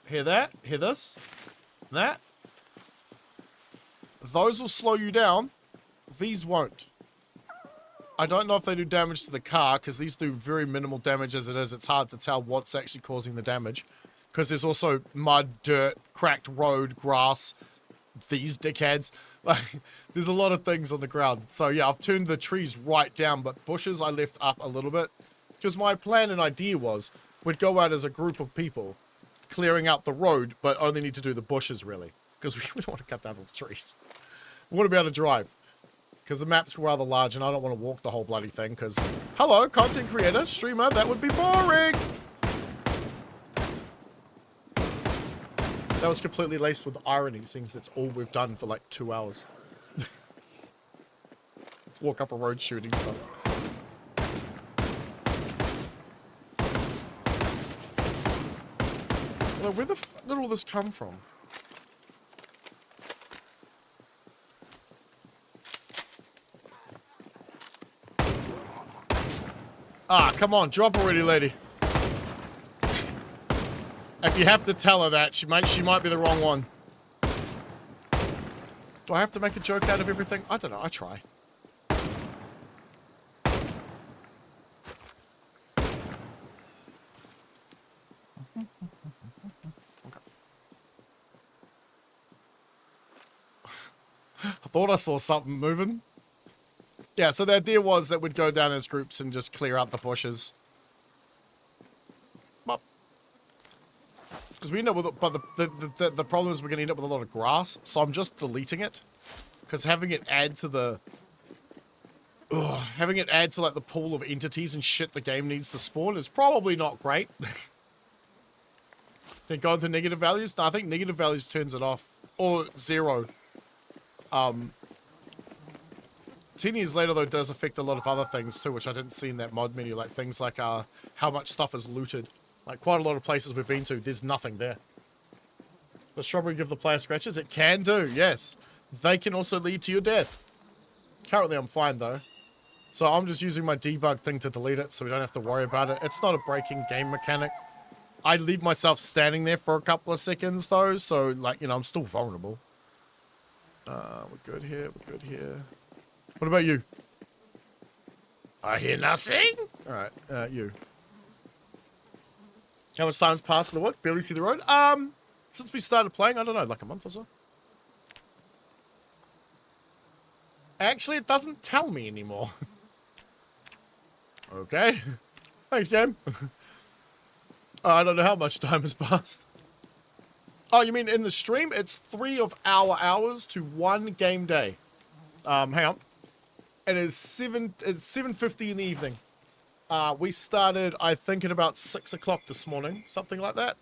Hear that, hear this, that. Those will slow you down. These won't. I don't know if they do damage to the car, because these do very minimal damage as it is. It's hard to tell what's actually causing the damage. Because there's also mud, dirt, cracked road, grass, these dickheads. Like, there's a lot of things on the ground. So yeah, I've turned the trees right down, but bushes I left up a little bit. Because my plan and idea was, we'd go out as a group of people, clearing out the road, but only need to do the bushes, really. Because we don't want to cut down all the trees. We want to be able to drive. Because the map's rather large, and I don't want to walk the whole bloody thing, because, hello, content creator, streamer, that would be boring! That was completely laced with irony, since it's all we've done for like 2 hours. Let's walk up a road shooting stuff. Well, where the f did all this come from? Ah, come on, drop already, lady. If you have to tell her that, she might be the wrong one. Do I have to make a joke out of everything? I don't know, I try. I thought I saw something moving. Yeah, so the idea was that we'd go down as groups and just clear out the bushes. Because we end up with, but the problem is we're going to end up with a lot of grass, so I'm just deleting it. Because having it add to the, having it add to like the pool of entities and shit the game needs to spawn is probably not great. Then go into negative values. No, I think negative values turns it off, or 0. 10 years later though does affect a lot of other things too, which I didn't see in that mod menu, like things like how much stuff is looted. Like, quite a lot of places we've been to, there's nothing there. Does strawberry give the player scratches? It can do, yes. They can also lead to your death. Currently, I'm fine, though. So I'm just using my debug thing to delete it, so we don't have to worry about it. It's not a breaking game mechanic. I leave myself standing there for a couple of seconds, though, so, like, you know, I'm still vulnerable. We're good here, we're good here. What about you? I hear nothing? Alright, you. How much time's passed in the what? Barely see the road? Since we started playing, I don't know, like a month or so. Actually, it doesn't tell me anymore. Okay. Thanks, game. I don't know how much time has passed. Oh, you mean in the stream? It's 3 of our hours to 1 game day. Hang on. It is 7:50 in the evening. We started, I think, at about 6 o'clock this morning. Something like that.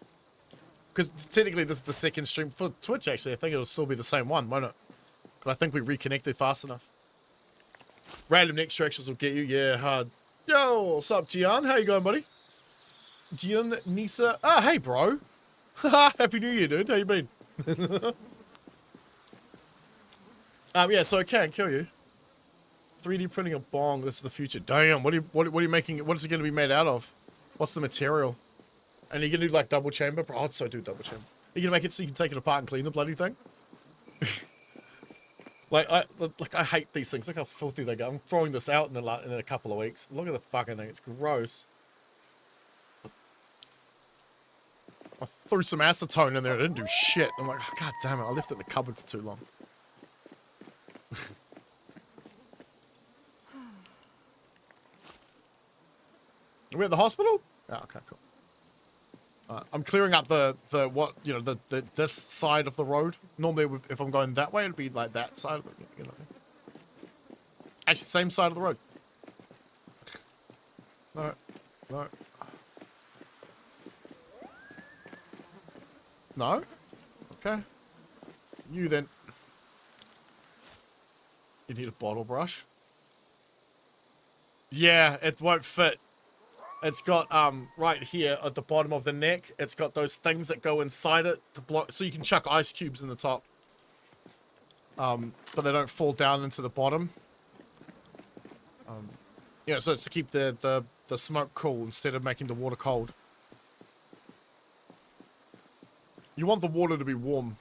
Because technically this is the second stream for Twitch, actually. I think it'll still be the same one, won't it? Because I think we reconnected fast enough. Random extractions will get you. Yeah, hard. Yo, what's up, Gian? How you going, buddy? Gian, Nisa. Ah, hey, bro. Happy New Year, dude. How you been? Yeah, so it can kill you. 3D printing a bong. This is the future. Damn. What are you making? What is it going to be made out of? What's the material? And you're going to do like double chamber? Bro, I'd so do double chamber. You're going to make it so you can take it apart and clean the bloody thing? I hate these things. Look how filthy they go. I'm throwing this out in a couple of weeks. Look at the fucking thing. It's gross. I threw some acetone in there. It didn't do shit. I'm like, oh, god damn it. I left it in the cupboard for too long. Are we at the hospital? Yeah, okay, cool. I'm clearing up this side of the road. Normally, if I'm going that way, it'd be like that side of it, you know. Actually, same side of the road. No, no. No? Okay. You then. You need a bottle brush? Yeah, it won't fit. It's got, right here at the bottom of the neck, it's got those things that go inside it to block, so you can chuck ice cubes in the top. But they don't fall down into the bottom. Yeah, so it's to keep the smoke cool instead of making the water cold. You want the water to be warm.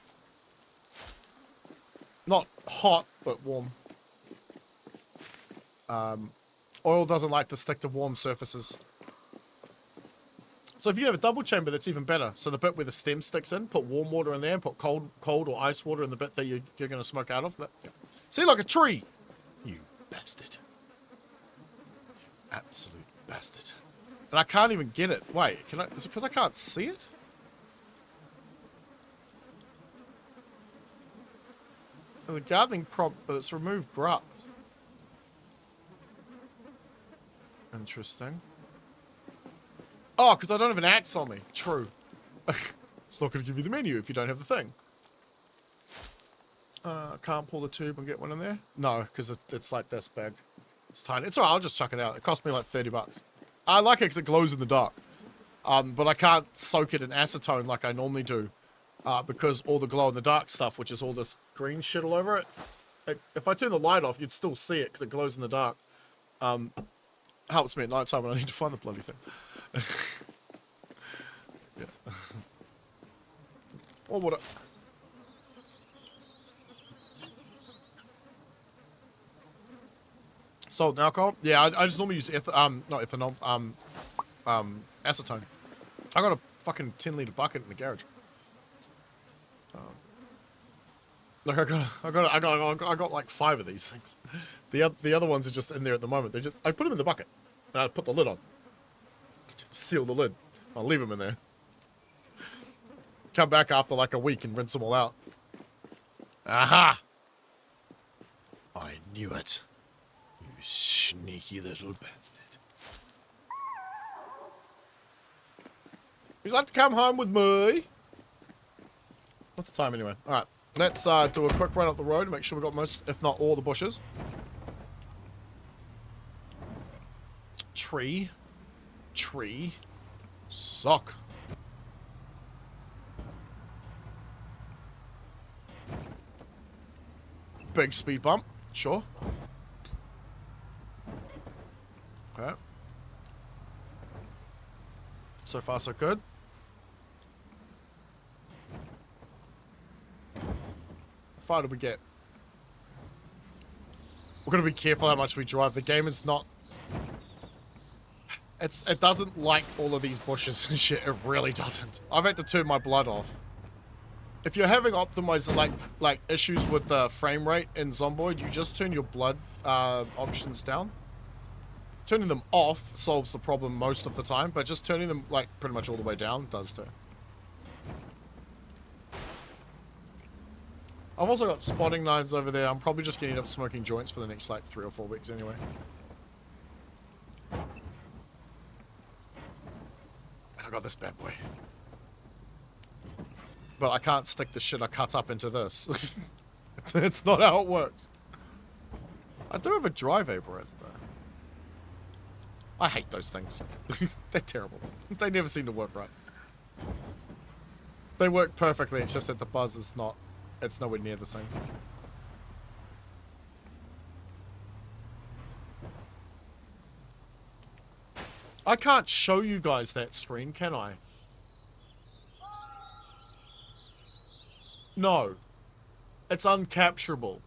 Not hot, but warm. Oil doesn't like to stick to warm surfaces. So if you have a double chamber, that's even better. So the bit where the stem sticks in, put warm water in there, and put cold or ice water in the bit that you're going to smoke out of. That, yeah. See, like a tree. You bastard. Absolute bastard. And I can't even get it. Wait, can I? Is it because I can't see it? And the gardening prop, but it's removed grub. Interesting. Oh, because I don't have an axe on me. True. It's not going to give you the menu if you don't have the thing. Can't pull the tube and get one in there? No, because it's like this big. It's tiny. It's alright, I'll just chuck it out. It cost me like 30 bucks. I like it because it glows in the dark. But I can't soak it in acetone like I normally do. Because all the glow in the dark stuff, which is all this green shit all over it, if I turn the light off, you'd still see it because it glows in the dark. Helps me at night time when I need to find the bloody thing. Yeah. Or what? Salt and alcohol? Yeah, I just normally use not ethanol, acetone. I got a fucking 10-litre bucket in the garage. Like I got like 5 of these things. The other ones are just in there at the moment. I put them in the bucket. And I put the lid on. Seal the lid. I'll leave them in there. Come back after like a week and rinse them all out. Aha! I knew it. You sneaky little bastard. Would you like to come home with me? What's the time anyway? Alright. Let's do a quick run up the road and make sure we got most, if not all, the bushes. Tree. Tree. Sock. Big speed bump. Sure. Okay. So far, so good. How far did we get? We're gonna be careful how much we drive. The game is not... It doesn't like all of these bushes and shit. It really doesn't. I've had to turn my blood off. If you're having optimized like issues with the frame rate in Zomboid, you just turn your blood options down. Turning them off solves the problem most of the time, but just turning them like pretty much all the way down does too. I've also got spotting knives over there. I'm probably just getting up smoking joints for the next like 3 or 4 weeks anyway. I got this bad boy. But I can't stick the shit I cut up into this. It's not how it works. I do have a dry vaporizer though. I hate those things. They're terrible. They never seem to work right. They work perfectly, it's just that the buzz is not... It's nowhere near the same. I can't show you guys that screen, can I? No. It's uncapturable.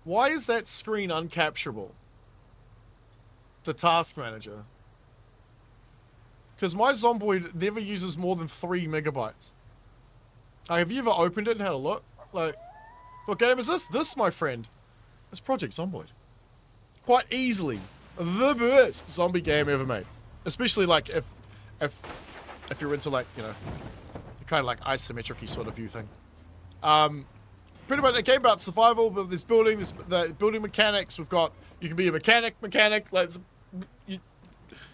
Why is that screen uncapturable? The task manager. Because my Zomboid never uses more than 3 megabytes. Have you ever opened it and had a look? Like, what game is this? This, my friend. It's Project Zomboid. Quite easily the best zombie game ever made. Especially like if you're into like, you know, kind of like isometric-y sort of view thing. Pretty much a game about survival, but there's building, the building mechanics. We've got, you can be a mechanic, like,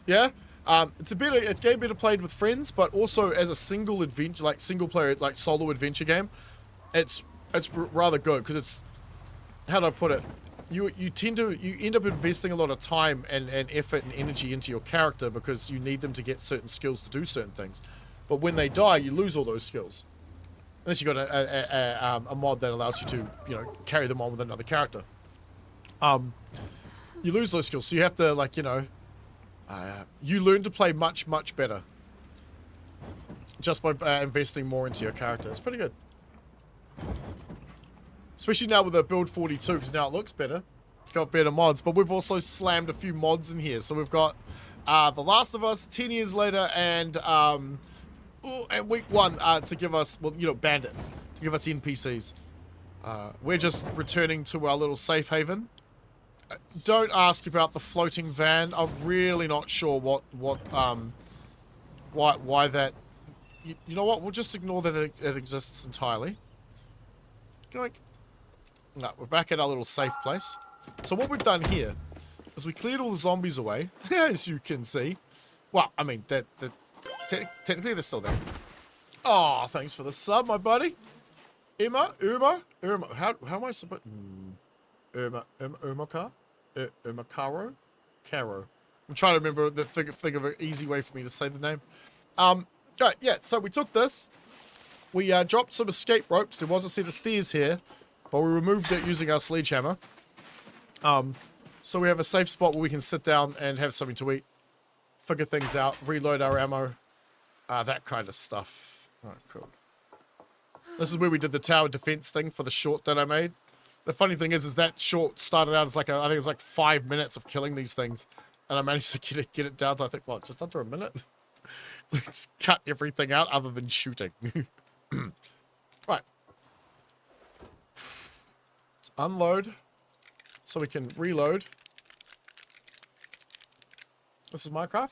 yeah. It's a game better played with friends, but also as a single adventure, like single player, like solo adventure game. It's rather good because it's, how do I put it? You end up investing a lot of time and effort and energy into your character because you need them to get certain skills to do certain things. But when they die, you lose all those skills. Unless you've got a mod that allows you to, you know, carry them on with another character. You lose those skills, so you have to, like, you know, you learn to play much, much better. Just by investing more into your character. It's pretty good. Especially now with the build 42, because now it looks better. It's got better mods, but we've also slammed a few mods in here. So we've got The Last of Us 10 years later and week 1 to give us, well, you know, bandits. To give us NPCs. We're just returning to our little safe haven. Don't ask about the floating van. I'm really not sure why that... You know what? We'll just ignore that it exists entirely. Going. No, we're back at our little safe place. So what we've done here is we cleared all the zombies away, as you can see. Well, I mean, technically they're still there. Oh, thanks for the sub, my buddy. Irma. How am I supposed? Irma Caro? Caro. I'm trying to remember think of an easy way for me to say the name. Okay, yeah. So we took this. We dropped some escape ropes. There was a set of stairs here, but we removed it using our sledgehammer. So we have a safe spot where we can sit down and have something to eat, figure things out, reload our ammo, that kind of stuff. Alright, cool. This is where we did the tower defense thing for the short that I made. The funny thing is that short started out as like I think it was like 5 minutes of killing these things, and I managed to get it down to I think what, just under a minute. Let's cut everything out other than shooting. Right. Let's unload so we can reload. This is Minecraft?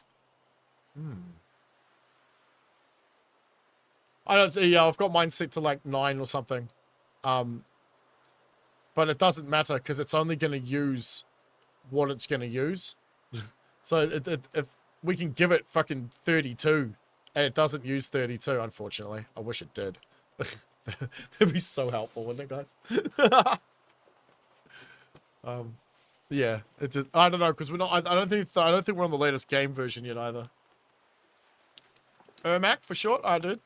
I don't. Yeah, I've got mine set to like 9 or something. But it doesn't matter because it's only going to use what it's going to use. So if we can give it fucking 32 and it doesn't use 32, unfortunately. I wish it did. That'd be so helpful, wouldn't it, guys? Yeah, I don't know because we're not. I don't think we're on the latest game version yet either. Ermac for short. I did.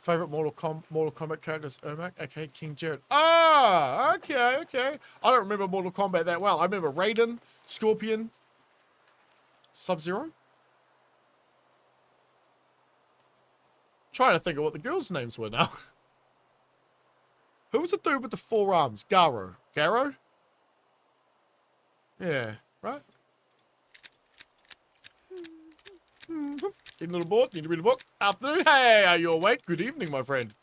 Favorite Mortal Kombat character is Ermac, aka King Jared. Ah, okay. I don't remember Mortal Kombat that well. I remember Raiden, Scorpion, Sub-Zero. Trying to think of what the girls' names were now. Who was the dude with the 4 arms? Garo. Garo? Yeah, right? Getting a little bored? Need to read a book? Afternoon? Hey, are you awake? Good evening, my friend.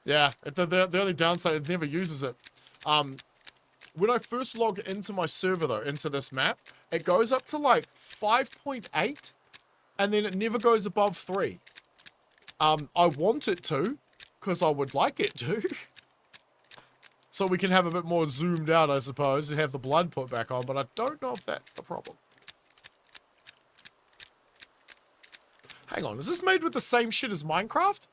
Yeah, the only downside, it never uses it. When I first log into my server, though, into this map, it goes up to, like, 5.8, and then it never goes above 3. I want it to, because I would like it to. So we can have a bit more zoomed out, I suppose, and have the blood put back on, but I don't know if that's the problem. Hang on, is this made with the same shit as Minecraft?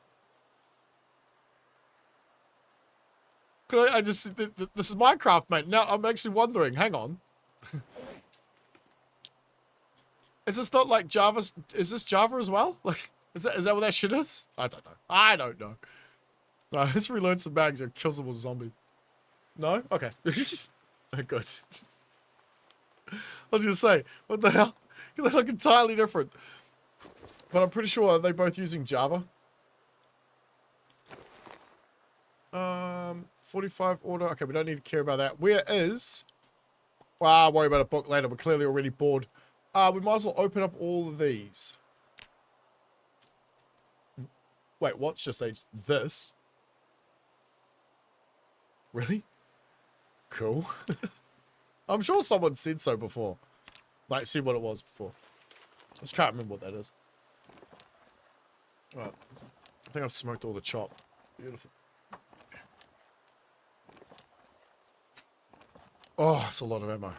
This is Minecraft, mate. Now I'm actually wondering, hang on. Is this not like Java? Is this Java as well? Like, is that what that shit is? I don't know. No, let's reload some bags and kill some more zombies. No? Okay. Oh, good. I was going to say, what the hell? They look entirely different. But I'm pretty sure they're both using Java. 45 order. Okay, we don't need to care about that. Where is... Well, I'll worry about a book later. We're clearly already bored. We might as well open up all of these. Wait, what's just this? Really? Cool. I'm sure someone said so before. Like, see what it was before. I just can't remember what that is. Alright. I think I've smoked all the chop. Beautiful. Oh, it's a lot of ammo.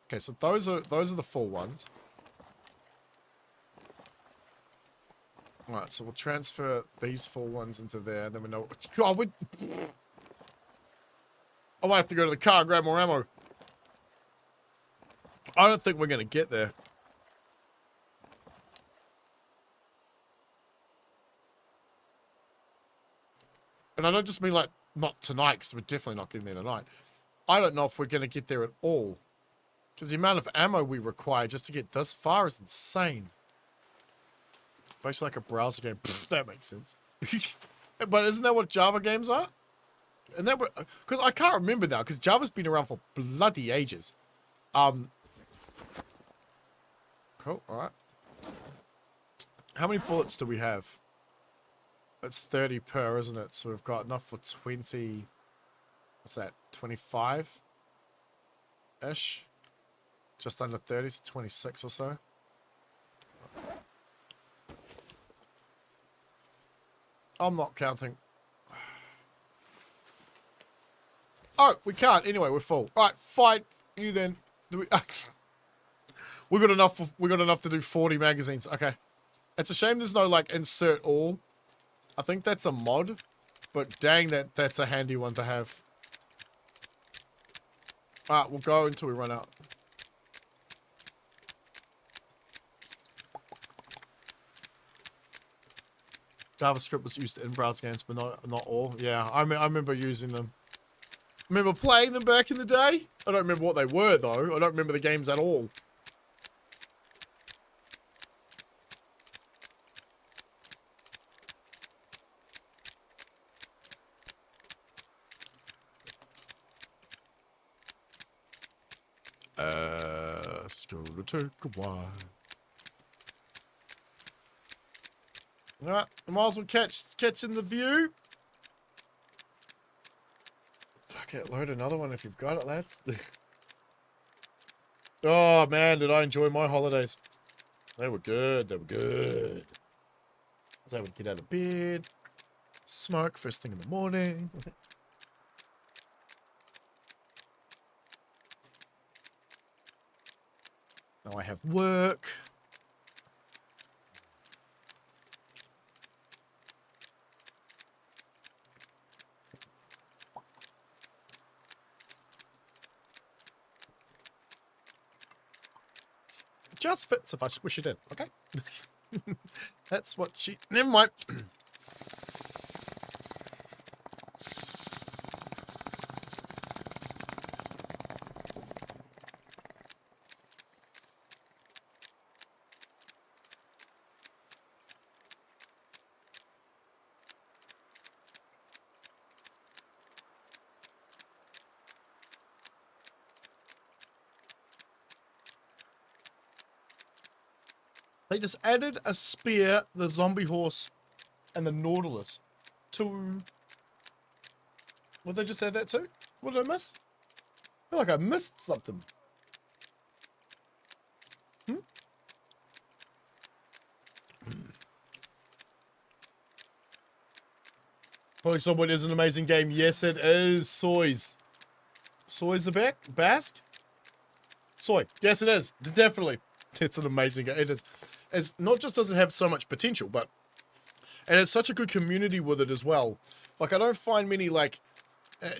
Okay, so those are the full ones. Alright, so we'll transfer these full ones into there, and then we know... God, I might have to go to the car and grab more ammo. I don't think we're going to get there. And I don't just mean, like, not tonight, because we're definitely not getting there tonight. I don't know if we're going to get there at all. Because the amount of ammo we require just to get this far is insane. Basically like a browser game. Pfft, that makes sense. But isn't that what Java games are? And that because I can't remember now, because Java's been around for bloody ages. Cool, alright. How many bullets do we have? It's 30 per, isn't it? So we've got enough for 20... What's that? 25-ish? Just under 30, so 26 or so. I'm not counting. Oh, we can't. Anyway, we're full. All right, fight you then. Do we? We got enough. We got enough to do 40 magazines. Okay. It's a shame there's no like insert all. I think that's a mod, but dang, that's a handy one to have. All right, we'll go until we run out. JavaScript was used in browser games, but not all. Yeah, I remember using them. I remember playing them back in the day. I don't remember what they were though. I don't remember the games at all. It's gonna take a while. Alright, might as well catching the view. Fuck it, load another one if you've got it, lads. Oh man, did I enjoy my holidays. They were good, they were good. I was able to get out of bed, smoke first thing in the morning. Now I have work. It just fits if I squish it in, okay? That's what she... Never mind. They just added a spear, the zombie horse, and the nautilus to... Would they just add that too? What did I miss? I feel like I missed something. Probably Zomboid is an amazing game. Yes, it is. Soy's. Soy's the back? Basque? Soy. Yes, it is. Definitely. It's an amazing game. It is. It's not just does it have so much potential, but it has such a good community with it as well. Like, I don't find many, like,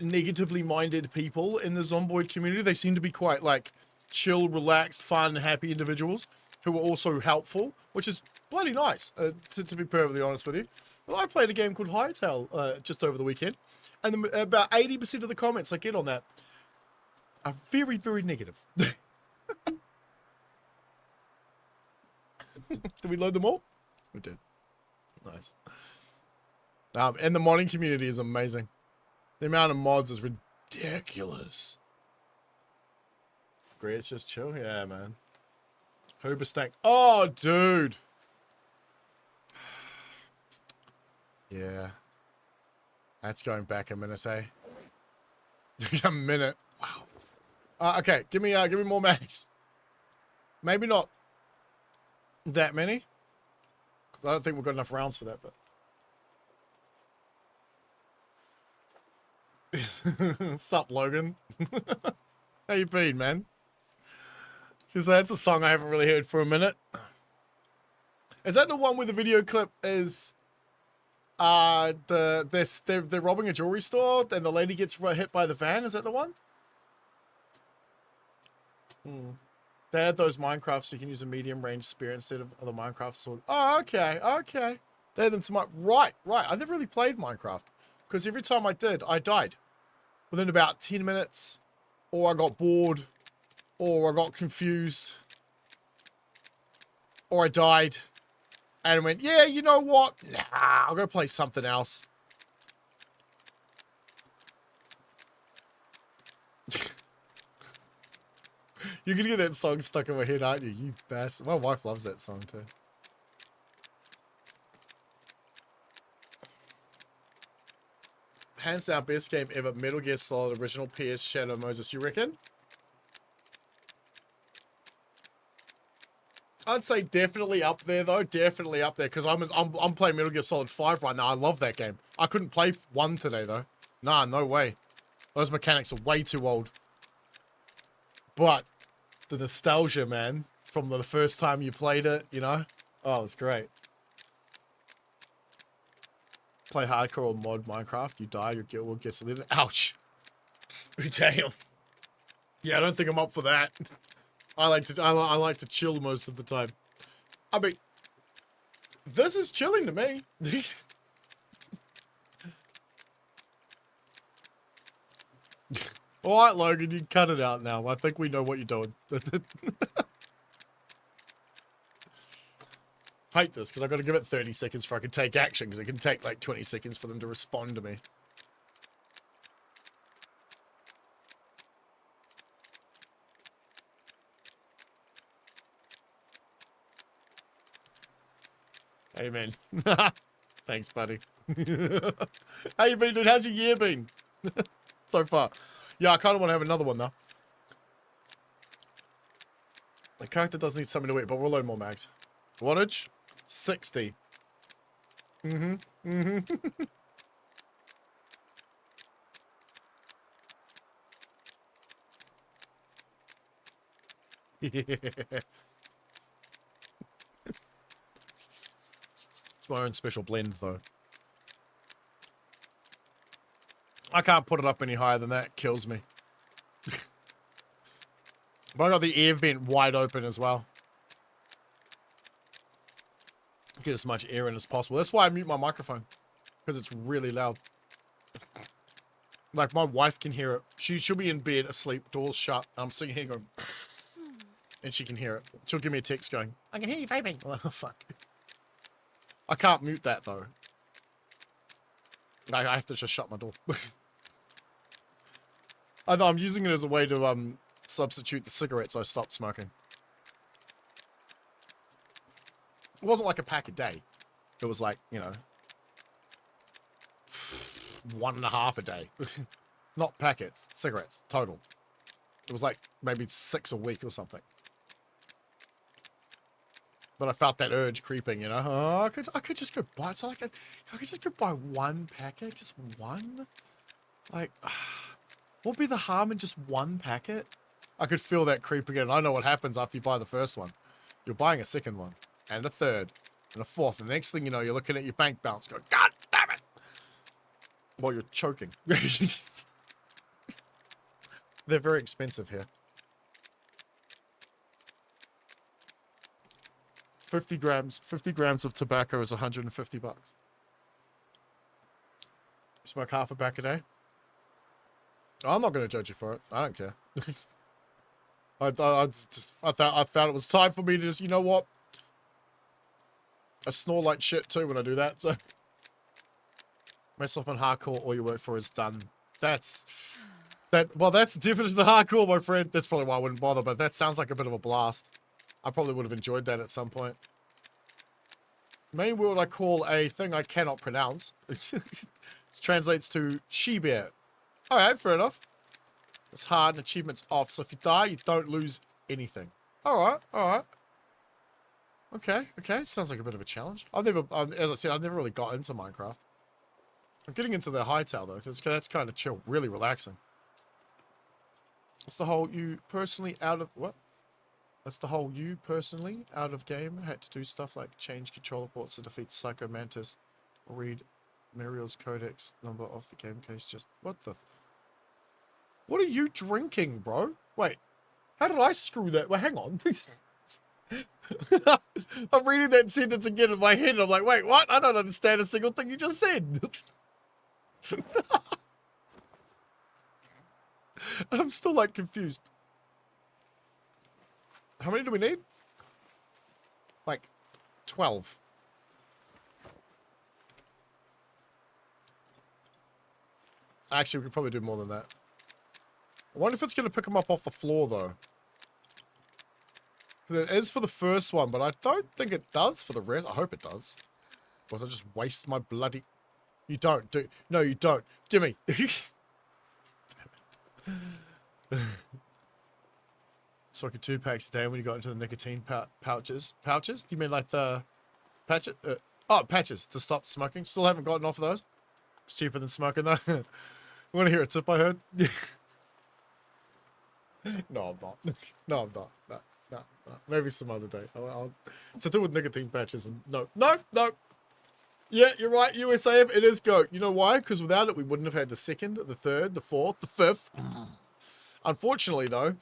negatively minded people in the Zomboid community. They seem to be quite, like, chill, relaxed, fun, happy individuals who are also helpful, which is bloody nice, to be perfectly honest with you. Well, I played a game called Hightail just over the weekend, and about 80% of the comments I get on that are very, very negative. Did we load them all? We did. Nice. And the modding community is amazing. The amount of mods is ridiculous. Great, it's just chill. Yeah, man. Hooberstack. Oh, dude. Yeah. That's going back a minute, eh? A minute. Wow. Okay, give me more mags. Maybe not that many. I don't think we've got enough rounds for that, but... Sup, Logan? How you been, man? So that's a song I haven't really heard for a minute. Is that the one where the video clip is... they're robbing a jewelry store and the lady gets hit by the van? Is that the one? They had those Minecraft so you can use a medium range spear instead of the Minecraft sword. Oh, okay, okay. They had them to my... Right. I never really played Minecraft because every time I did, I died within about 10 minutes, or I got bored, or I got confused, or I died and went, yeah, you know what? Nah, I'll go play something else. You're gonna get that song stuck in my head, aren't you? You bastard. My wife loves that song too. Hands down, best game ever. Metal Gear Solid original PS Shadow Moses. You reckon? I'd say definitely up there though. Definitely up there because I'm playing Metal Gear Solid 5 right now. I love that game. I couldn't play 1 today though. Nah, no way. Those mechanics are way too old. But the nostalgia, man, from the first time you played it, you know? Oh, it's great. Play hardcore or mod Minecraft, you die, your guild gets lit. Ouch. Damn. Yeah, I don't think I'm up for that. I like to chill most of the time. I mean, this is chilling to me. All right, Logan, you cut it out now. I think we know what you're doing. Hate this because I've got to give it 30 seconds for I can take action because it can take like 20 seconds for them to respond to me. Amen. Thanks, buddy. How you been, dude? How's your year been? So far. Yeah, I kind of want to have another one, though. The character does need something to eat, but we'll load more mags. Wattage? 60. Mm-hmm. Mm-hmm. Yeah. It's my own special blend, though. I can't put it up any higher than that. It kills me. But I got the air vent wide open as well. Get as much air in as possible. That's why I mute my microphone. Because it's really loud. Like, my wife can hear it. She'll be in bed, asleep, doors shut. I'm sitting here going... And she can hear it. She'll give me a text going, I can hear you vaping. I'm like, oh, fuck. I can't mute that, though. I have to just shut my door. I know, I'm using it as a way to substitute the cigarettes I stopped smoking. It wasn't like a pack a day. It was like, you know, 1.5 a day. Not packets, cigarettes, total. It was like maybe 6 a week or something. But I felt that urge creeping, you know. Oh, I could just go buy. So I could just go buy 1 packet, just 1. Like, what would be the harm in just 1 packet? I could feel that creep again. I know what happens after you buy the first one. You're buying a second one, and a third, and a fourth. And the next thing you know, you're looking at your bank balance, going, God damn it! While you're choking. They're very expensive here. 50 grams of tobacco is 150 bucks. Smoke half a pack a day? I'm not going to judge you for it. I don't care. I found it was time for me to just, you know what? I snore like shit too when I do that, so. Mess up on hardcore, all you work for is done. Well, that's the definition of hardcore, my friend. That's probably why I wouldn't bother, but that sounds like a bit of a blast. I probably would have enjoyed that at some point. Main world I call a thing I cannot pronounce. Translates to she-bear. Alright, fair enough. It's hard and achievements off, so if you die, you don't lose anything. Alright, alright. Okay, okay. Sounds like a bit of a challenge. I've never, as I said, I've never really got into Minecraft. I'm getting into the hightail though, because that's kind of chill, really relaxing. It's the whole you personally out of, what? That's the whole you personally out of game had to do stuff like change controller ports to defeat Psycho Mantis or read Muriel's codex number of the game case. Just what the? What are you drinking, bro? Wait, how did I screw that? Well, hang on. I'm reading that sentence again in my head and I'm like, wait, what? I don't understand a single thing you just said. And I'm still like confused. How many do we need? Like 12. Actually, we could probably do more than that. I wonder if it's going to pick them up off the floor, though. It is for the first one, but I don't think it does for the rest. I hope it does. Or I just waste my bloody... You don't, do... No, you don't. Gimme. Smoking 2 packs a day when you got into the nicotine pouches. Pouches? Do you mean like the patches? Patches to stop smoking. Still haven't gotten off of those. It's cheaper than smoking though. Want to hear a tip I heard? No, I'm not. No, I'm not. No. Maybe some other day. It's to do with nicotine patches and no. Yeah, you're right, USAF. It is GOAT. You know why? Because without it, we wouldn't have had the 2nd, the 3rd, the 4th, the 5th. Unfortunately, though,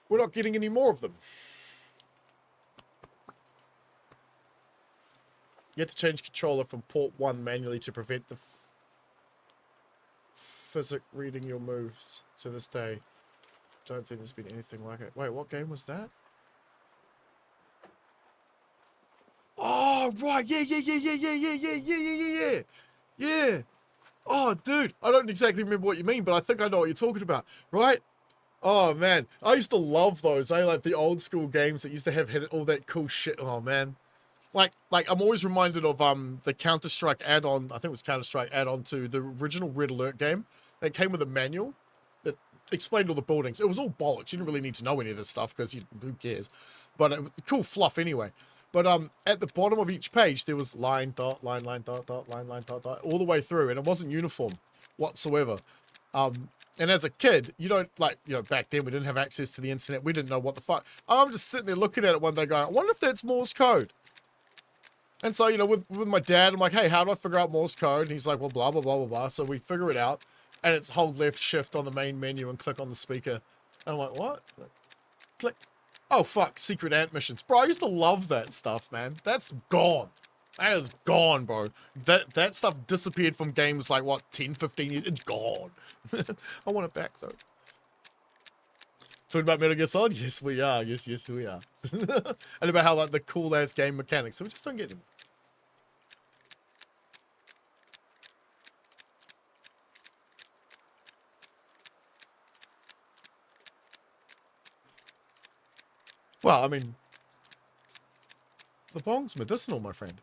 we're not getting any more of them. You have to change controller from port 1 manually to prevent the physic reading your moves to this day. Don't think there's been anything like it. Wait, what game was that? Oh, right. Yeah. Oh, dude. I don't exactly remember what you mean, but I think I know what you're talking about. Right? Oh, man. I used to love those. Like the old school games that used to have all that cool shit. Oh, man. Like I'm always reminded of the Counter-Strike add-on. I think it was Counter-Strike add-on to the original Red Alert game. That came with a manual that explained all the buildings. It was all bollocks. You didn't really need to know any of this stuff because who cares? But cool fluff anyway. But at the bottom of each page, there was line, dot, line, dot, line, dot, all the way through. And it wasn't uniform whatsoever. And as a kid, you don't, back then we didn't have access to the internet. We didn't know what the fuck. I'm just sitting there looking at it one day going, I wonder if that's Morse code. And so, with my dad, I'm like, hey, how do I figure out Morse code? And he's like, well, blah, blah, blah, blah, blah. So we figure it out. And it's hold left shift on the main menu and click on the speaker. And I'm like, what? Click. Oh, fuck, secret ant missions. Bro, I used to love that stuff, man. That's gone. That is gone, bro. That stuff disappeared from games like, 10, 15 years? It's gone. I want it back, though. Talking about Metal Gear Solid? Yes, we are. Yes, we are. And about how, the cool-ass game mechanics. So we just don't get them. Well, I mean, the bong's medicinal, my friend.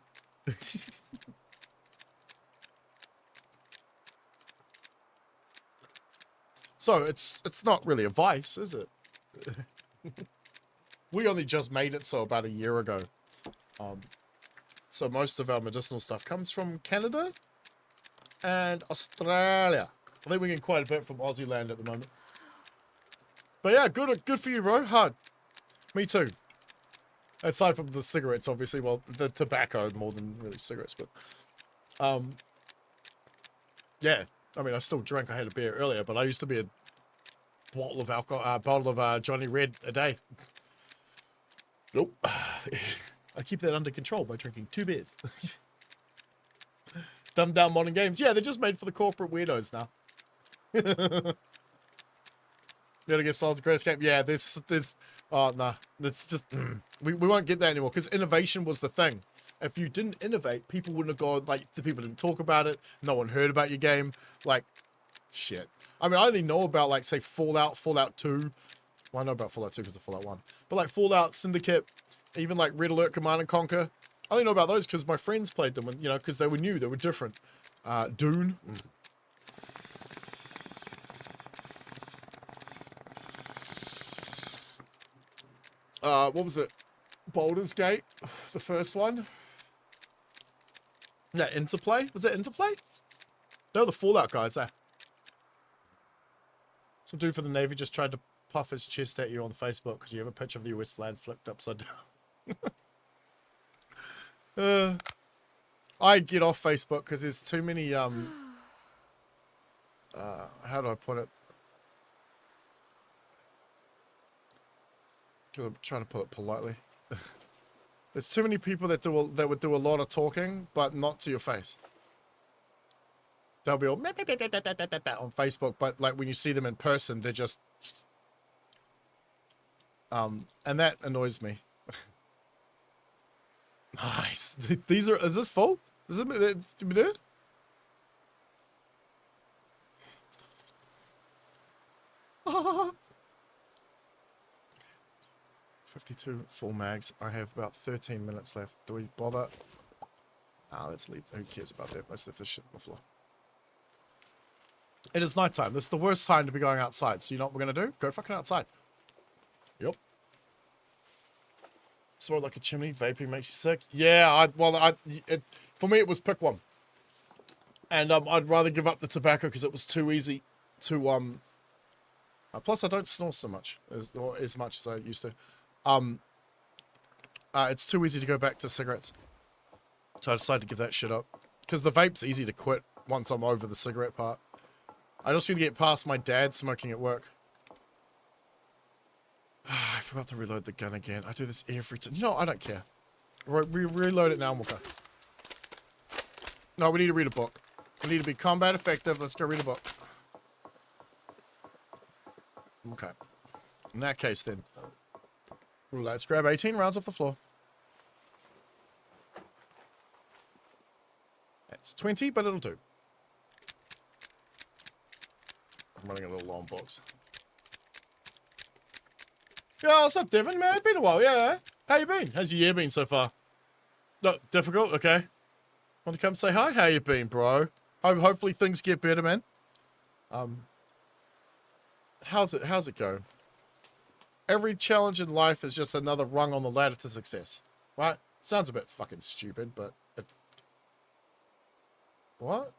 So it's not really a vice, is it? We only just made it so about a year ago. So most of our medicinal stuff comes from Canada and Australia. I think we're getting quite a bit from Aussie land at the moment. But yeah, good for you, bro. Hard. Me too. Aside from the cigarettes, obviously. Well, the tobacco more than really cigarettes, but yeah. I mean, I still drink. I had a beer earlier, but I used to be a bottle of alcohol, bottle of Johnny Red a day. Nope. I keep that under control by drinking 2 beers. Dumbed down modern games. Yeah, they're just made for the corporate weirdos now. Metal Gear Solid's greatest game. Yeah, there's oh nah, it's just we won't get that anymore because innovation was the thing. If you didn't innovate, people wouldn't have gone, the people didn't talk about it, no one heard about your game, shit. I mean, I only know about say Fallout 2. Well, I know about Fallout 2 because of Fallout 1. But Fallout Syndicate, even Red Alert Command and Conquer, I only know about those because my friends played them and because they were new, they were different. Dune. What was it? Baldur's Gate, the first one. Yeah, Interplay. Was it Interplay? They were the Fallout guys, eh? Some dude for the Navy just tried to puff his chest at you on Facebook because you have a picture of the US flag flipped upside down. I get off Facebook because there's too many, how do I put it? I'm trying to put it politely. There's too many people that would do a lot of talking, but not to your face. They'll be all on Facebook, but when you see them in person, they're just and that annoys me. Nice. Is this full? Is it? 52 full mags. I have about 13 minutes left. Do we bother? Let's leave. Who cares about that? Let's leave this shit on the floor. It is nighttime. This is the worst time to be going outside. So you know what we're going to do? Go fucking outside. Smoke like a chimney. Vaping makes you sick. Yeah, for me, it was pick one. And I'd rather give up the tobacco because it was too easy to plus I don't snore so much as much as I used to. It's too easy to go back to cigarettes, so I decided to give that shit up because the vape's easy to quit once I'm over the cigarette part. I just need to get past my dad smoking at work. I forgot to reload the gun again. I do this every time. You know, I don't care. Reload it now and we'll go. No, we need to read a book. We need to be combat effective. Let's go read a book. Okay. In that case, then. Let's grab 18 rounds off the floor. That's 20, but it'll do. I'm running a little long box. Yeah, what's up, Devin, man? It's been a while, yeah. How you been? How's your year been so far? No, difficult? Okay. Want to come say hi? How you been, bro? Hopefully things get better, man. How's it go? Every challenge in life is just another rung on the ladder to success. Right? Sounds a bit fucking stupid, but... What?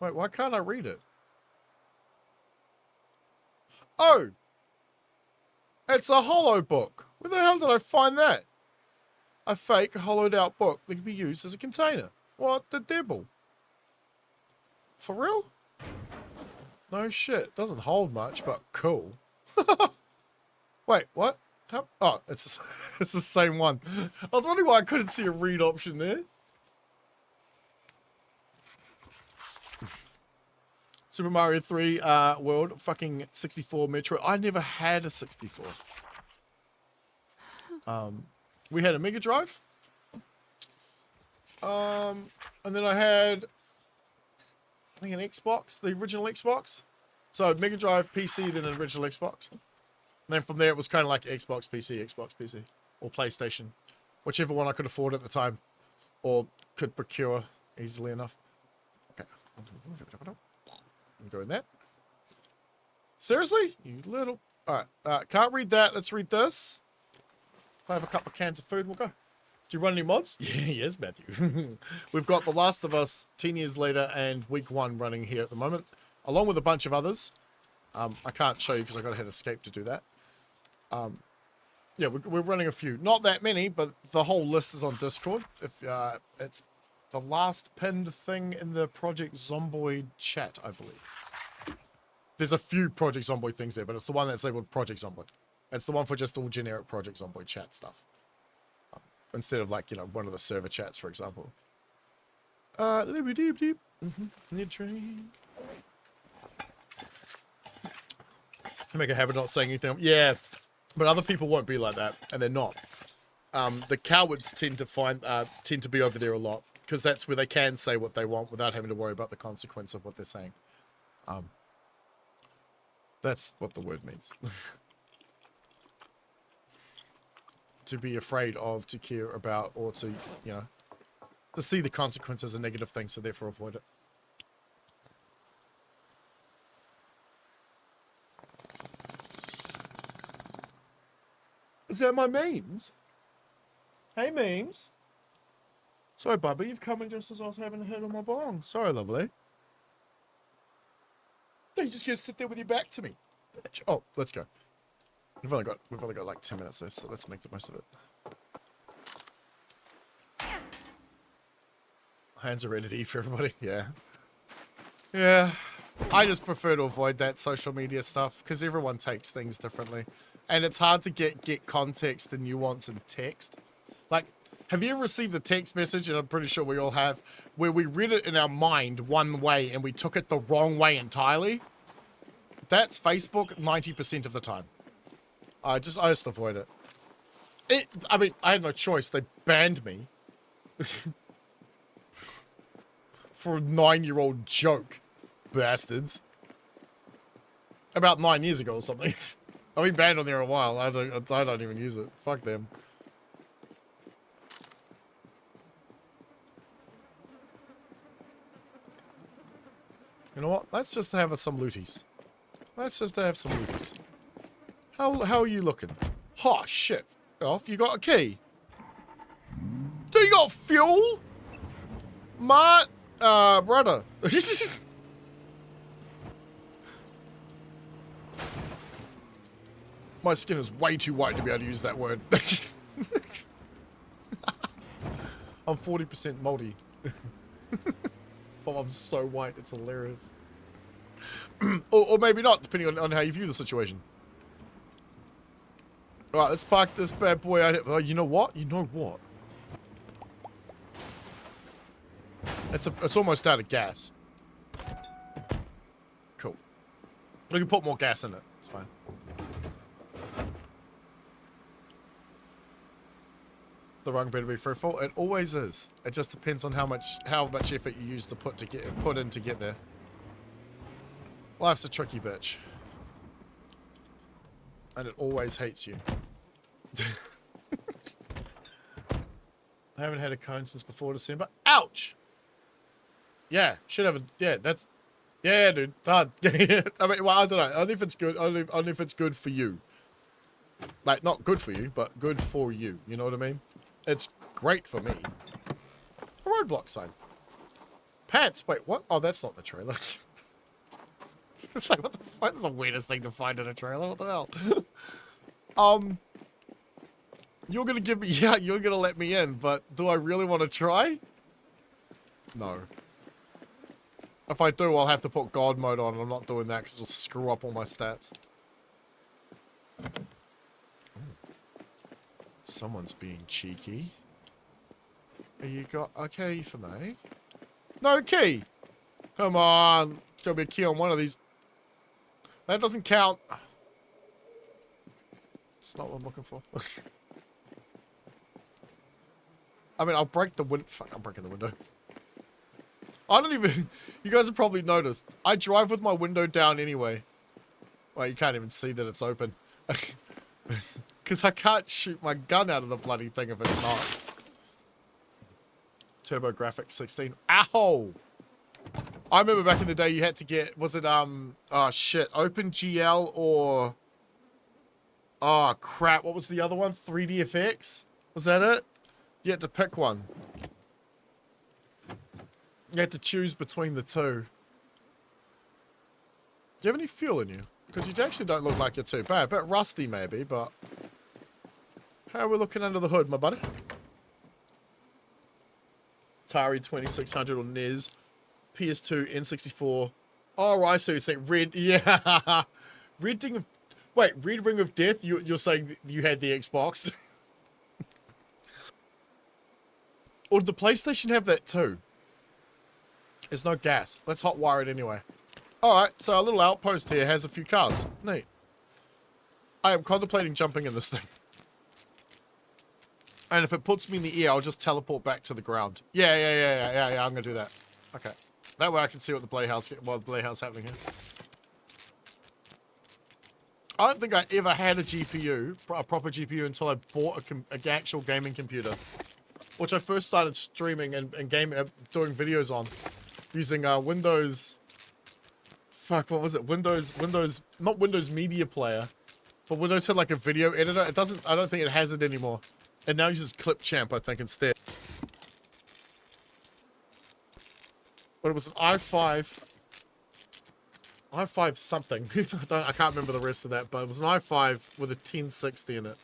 Wait, why can't I read it? Oh! It's a hollow book. Where the hell did I find that? A fake, hollowed out book that can be used as a container. What the devil? For real? No shit. Doesn't hold much, but cool. Wait, what? How? Oh, it's the same one. I was wondering why I couldn't see a read option there. Super Mario 3 World, fucking 64 Metro. I never had a 64. We had a Mega Drive. And then I had, I think, an Xbox, the original Xbox. So Mega Drive, PC, then an original Xbox. And then from there it was kind of like Xbox, PC, or PlayStation. Whichever one I could afford at the time. Or could procure easily enough. Okay. I'm doing that. Seriously? You little... Alright, can't read that. Let's read this. I'll have a couple of cans of food and we'll go. Do you run any mods? Yeah, yes, Matthew. We've got The Last of Us 10 years later and week 1 running here at the moment, along with a bunch of others. I can't show you because I got to hit escape to do that. Yeah, we're running a few. Not that many, but the whole list is on Discord. If it's the last pinned thing in the Project Zomboid chat, I believe. There's a few Project Zomboid things there, but it's the one that's labeled Project Zomboid. It's the one for just all generic Project Zomboid chat stuff. Instead of, like, you know, one of the server chats, for example. Need train. Make a habit of not saying anything. Yeah, but other people won't be like that, and they're not. The cowards tend to be over there a lot, because that's where they can say what they want without having to worry about the consequence of what they're saying. That's what the word means. To be afraid of, to care about, or to, you know, to see the consequence as a negative thing, so therefore avoid it. Is that my memes? Hey, memes. Sorry, Bubba, you've come in just as I was having a hit on my bong. Sorry, lovely. You just gonna sit there with your back to me. Oh, let's go. We've only got like 10 minutes left, so let's make the most of it. Hands are ready to eat for everybody. Yeah. Yeah. I just prefer to avoid that social media stuff because everyone takes things differently. And it's hard to get context and nuance in text. Like, have you ever received a text message, and I'm pretty sure we all have, where we read it in our mind one way and we took it the wrong way entirely? That's Facebook 90% of the time. I just avoid it. I mean, I had no choice. They banned me. For a 9-year-old joke. Bastards. About 9 years ago or something. I've been banned on there a while. I don't even use it. Fuck them. You know what? Let's just have some looties. Let's just have some looties. How are you looking? Oh, shit. off. You got a key. Do you got fuel? Brother. My skin is way too white to be able to use that word. I'm 40% moldy. But I'm so white, it's hilarious. or maybe not, depending on how you view the situation. Alright, let's park this bad boy out here. Oh, you know what? You know what? It's almost out of gas. Cool. We can put more gas in it. It's fine. The rung better be fruitful. It always is. It just depends on how much effort you use to put in to get there. Life's a tricky bitch. And it always hates you. I haven't had a cone since before December. Ouch! Yeah, should have a... Yeah, that's... Yeah, dude. I mean, well, I don't know. Only if it's good. Only if it's good for you. Like, not good for you, but good for you. You know what I mean? It's great for me. A roadblock sign. Pants. Wait, what? Oh, that's not the trailer. It's like, what the fuck? That's the weirdest thing to find in a trailer. What the hell? You're gonna give me... Yeah, you're gonna let me in, but do I really want to try? No. If I do, I'll have to put God mode on, and I'm not doing that because it'll screw up all my stats. Someone's being cheeky. You got a key for me? No key! Come on! It's gotta be a key on one of these. That doesn't count. It's not what I'm looking for. I mean, I'll break the window. Fuck, I'm breaking the window. I don't even... You guys have probably noticed. I drive with my window down anyway. Well, you can't even see that it's open. Because I can't shoot my gun out of the bloody thing if it's not. TurboGrafx 16. Ow! I remember back in the day you had to get... Was it, oh, shit. OpenGL or... Oh, crap. What was the other one? 3DFX? Was that it? You had to pick one. You had to choose between the two. Do you have any fuel in you? Because you actually don't look like you're too bad. A bit rusty, maybe, but... How are we looking under the hood, my buddy? Atari 2600 or NES. PS2, N64. Oh, right, so you're saying red... Yeah! Red Ring of... Wait, Red Ring of Death? You're saying you had the Xbox? Or did the PlayStation have that too? There's no gas. Let's hotwire it anyway. Alright, so our little outpost here has a few cars. Neat. I am contemplating jumping in this thing. And if it puts me in the air, I'll just teleport back to the ground. Yeah, I'm gonna do that. Okay. That way I can see what the playhouse happening here. I don't think I ever had a GPU, a proper GPU, until I bought an actual gaming computer. Which I first started streaming and doing videos on. Using Windows... Fuck, what was it? Windows... Not Windows Media Player. But Windows had like a video editor. It doesn't... I don't think it has it anymore. And now uses Clipchamp, I think, instead. But it was an i5... i5 something. I can't remember the rest of that, but it was an i5 with a 1060 in it.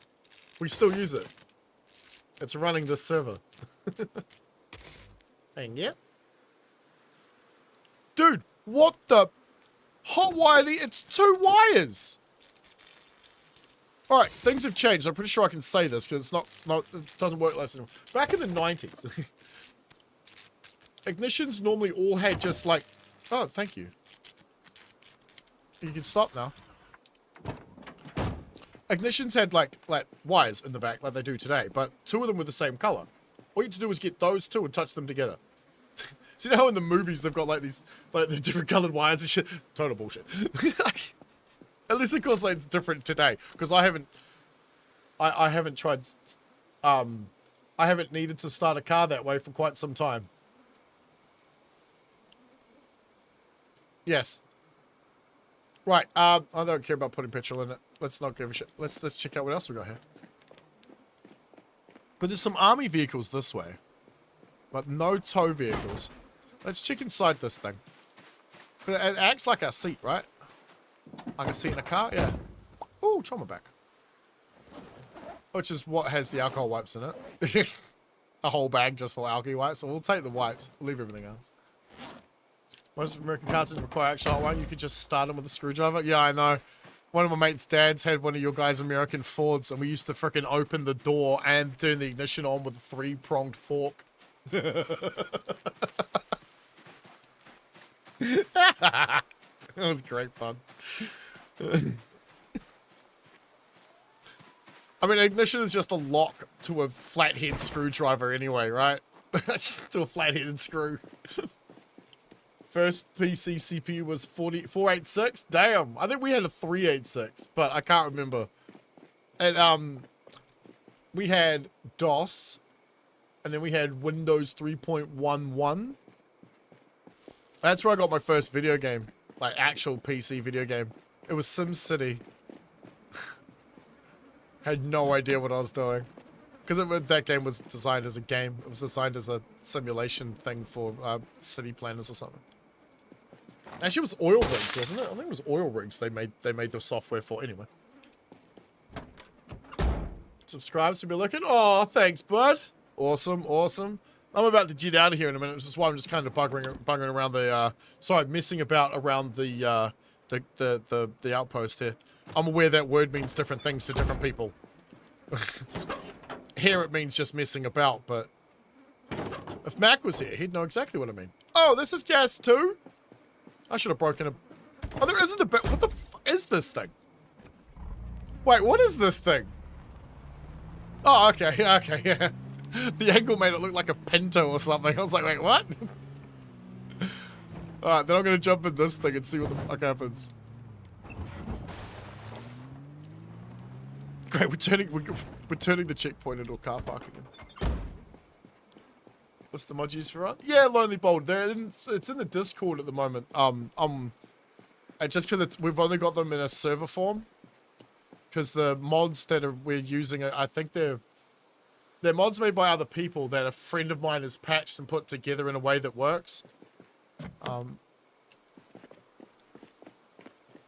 We still use it. It's running this server. Thank you. Dude, what the... Hot wiring, it's 2 wires! Alright, things have changed. I'm pretty sure I can say this, because it's not, it doesn't work less anymore. Back in the 90s, ignitions normally all had just like... Oh, thank you. You can stop now. Ignitions had like wires in the back like they do today, but 2 of them were the same color. All you had to do was get those 2 and touch them together. So you know how in the movies they've got like these the different colored wires and shit? Total bullshit. At least of course like, it's different today because I haven't tried I haven't needed to start a car that way for quite some time. Yes. Right, I don't care about putting petrol in it. Let's not give a shit. Let's check out what else we got here. But there's some army vehicles this way. But no tow vehicles. Let's check inside this thing. It acts like a seat, right? Like a seat in a car? Yeah. Ooh, trauma back. Which is what has the alcohol wipes in it. A whole bag just full of alcohol wipes. So we'll take the wipes. We'll leave everything else. Most American cars didn't require actual hot wiring. You could just start them with a screwdriver. Yeah, I know. One of my mates' dads had one of your guys' American Fords, and we used to frickin' open the door and turn the ignition on with a 3-pronged fork. It was great fun. I mean, ignition is just a lock to a flathead screwdriver anyway, right? To a flathead screw. First PC CPU was 486. Damn, I think we had a 386, but I can't remember. And we had DOS, and then we had Windows 3.11. That's where I got my first video game, like actual PC video game. It was SimCity. Had no idea what I was doing. Because that game was designed as a game. It was designed as a simulation thing for city planners or something. Actually, it was oil rigs, wasn't it? I think it was oil rigs they made the software for anyway. Subscribe to be looking. Oh, thanks, bud. Awesome, awesome. I'm about to jet out of here in a minute, which is why I'm just kind of buggering around the messing about around the outpost here. I'm aware that word means different things to different people. Here it means just messing about, but if Mac was here, he'd know exactly what I mean. Oh, this is gas too? I should have broken a... Oh, there isn't a bit... What the f is this thing? Wait, what is this thing? Oh, okay, okay, yeah. The angle made it look like a Pinto or something. I was like, wait, what? Alright, then I'm going to jump in this thing and see what the fuck happens. Great, we're turning the checkpoint into a car park again. What's the mod used for it? Yeah, Lonely Bold. It's in the Discord at the moment. Just because we've only got them in a server form. Because the mods that we're using, I think they're mods made by other people that a friend of mine has patched and put together in a way that works.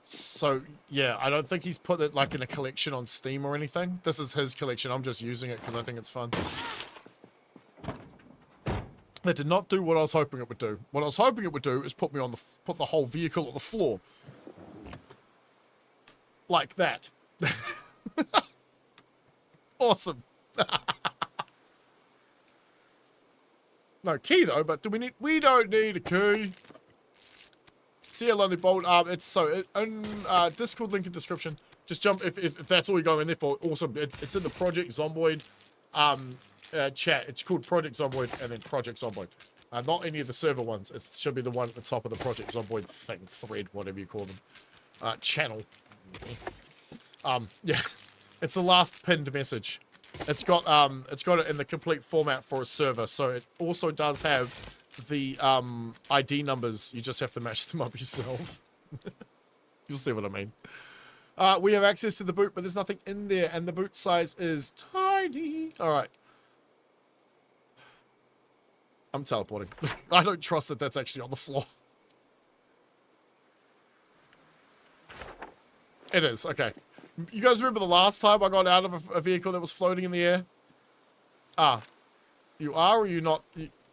So, yeah, I don't think he's put it like in a collection on Steam or anything. This is his collection. I'm just using it because I think it's fun. That did not do what I was hoping it would do. What I was hoping it would do is put the whole vehicle on the floor. Like that. Awesome. No key though, but we don't need a key. See ya, Lonely Bolt. Discord link in description. Just jump if that's all you're going in there for. Awesome. It's in the Project Zomboid chat. It's called Project Zomboid and then Project Zomboid. Not any of the server ones. It should be the one at the top of the Project Zomboid thing, thread, whatever you call them. Channel. Yeah. It's the last pinned message. It's got it in the complete format for a server, so it also does have the ID numbers. You just have to match them up yourself. You'll see what I mean. We have access to the boot, but there's nothing in there, and the boot size is tiny. All right. I'm teleporting. I don't trust that that's actually on the floor. It is. Okay. You guys remember the last time I got out of a vehicle that was floating in the air? Ah. You are or you not?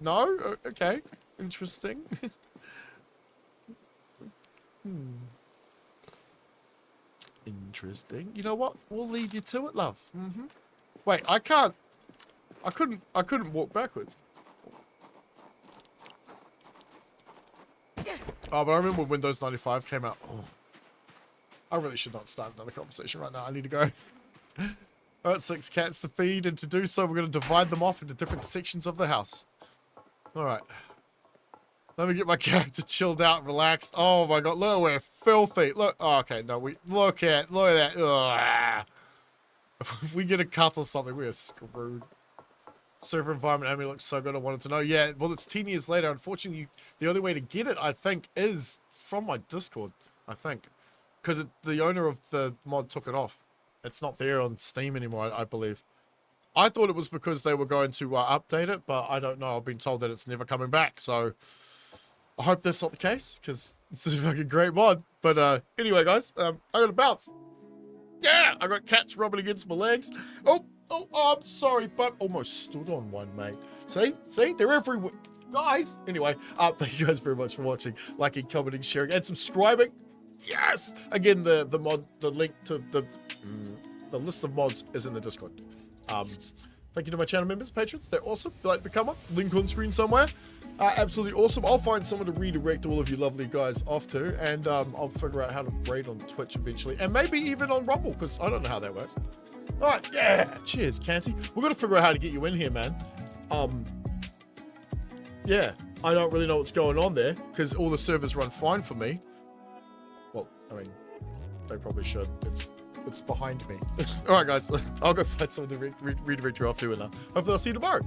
No? Okay. Interesting. Interesting. You know what? We'll leave you to it, love. Wait, I couldn't walk backwards. Oh, but I remember when Windows 95 came out. Oh. I really should not start another conversation right now. I need to go. Alright, 6 cats to feed, and to do so, we're going to divide them off into different sections of the house. Alright. Let me get my character chilled out, relaxed. Oh my god, look, we're filthy. Look, oh, okay, no, look at that. Ugh. If we get a cut or something, we are screwed. Server environment Amy looks so good, I wanted to know. Yeah, well, it's 10 years later. Unfortunately, the only way to get it, I think, is from my Discord, I think. Because the owner of the mod took it off. It's not there on Steam anymore, I believe. I thought it was because they were going to update it, but I don't know. I've been told that it's never coming back, so I hope that's not the case, because it's a fucking great mod. But anyway, guys, I got to bounce. Yeah, I got cats rubbing against my legs. Oh, I'm sorry, but almost stood on one, mate. See, they're everywhere. Guys, anyway, thank you guys very much for watching, liking, commenting, sharing, and subscribing. Yes! Again, the link to the list of mods is in the Discord. Thank you to my channel members, patrons. They're awesome. If you'd like to become one, link on screen somewhere. Absolutely awesome. I'll find someone to redirect all of you lovely guys off to, and I'll figure out how to raid on Twitch eventually, and maybe even on Rumble, because I don't know how that works. All right, yeah. Cheers, Canty. We're gonna figure out how to get you in here, man. Yeah, I don't really know what's going on there, because all the servers run fine for me. Well, I mean, they probably should. It's behind me. All right, guys. I'll go find someone to redirect you off to, and hopefully I'll see you tomorrow.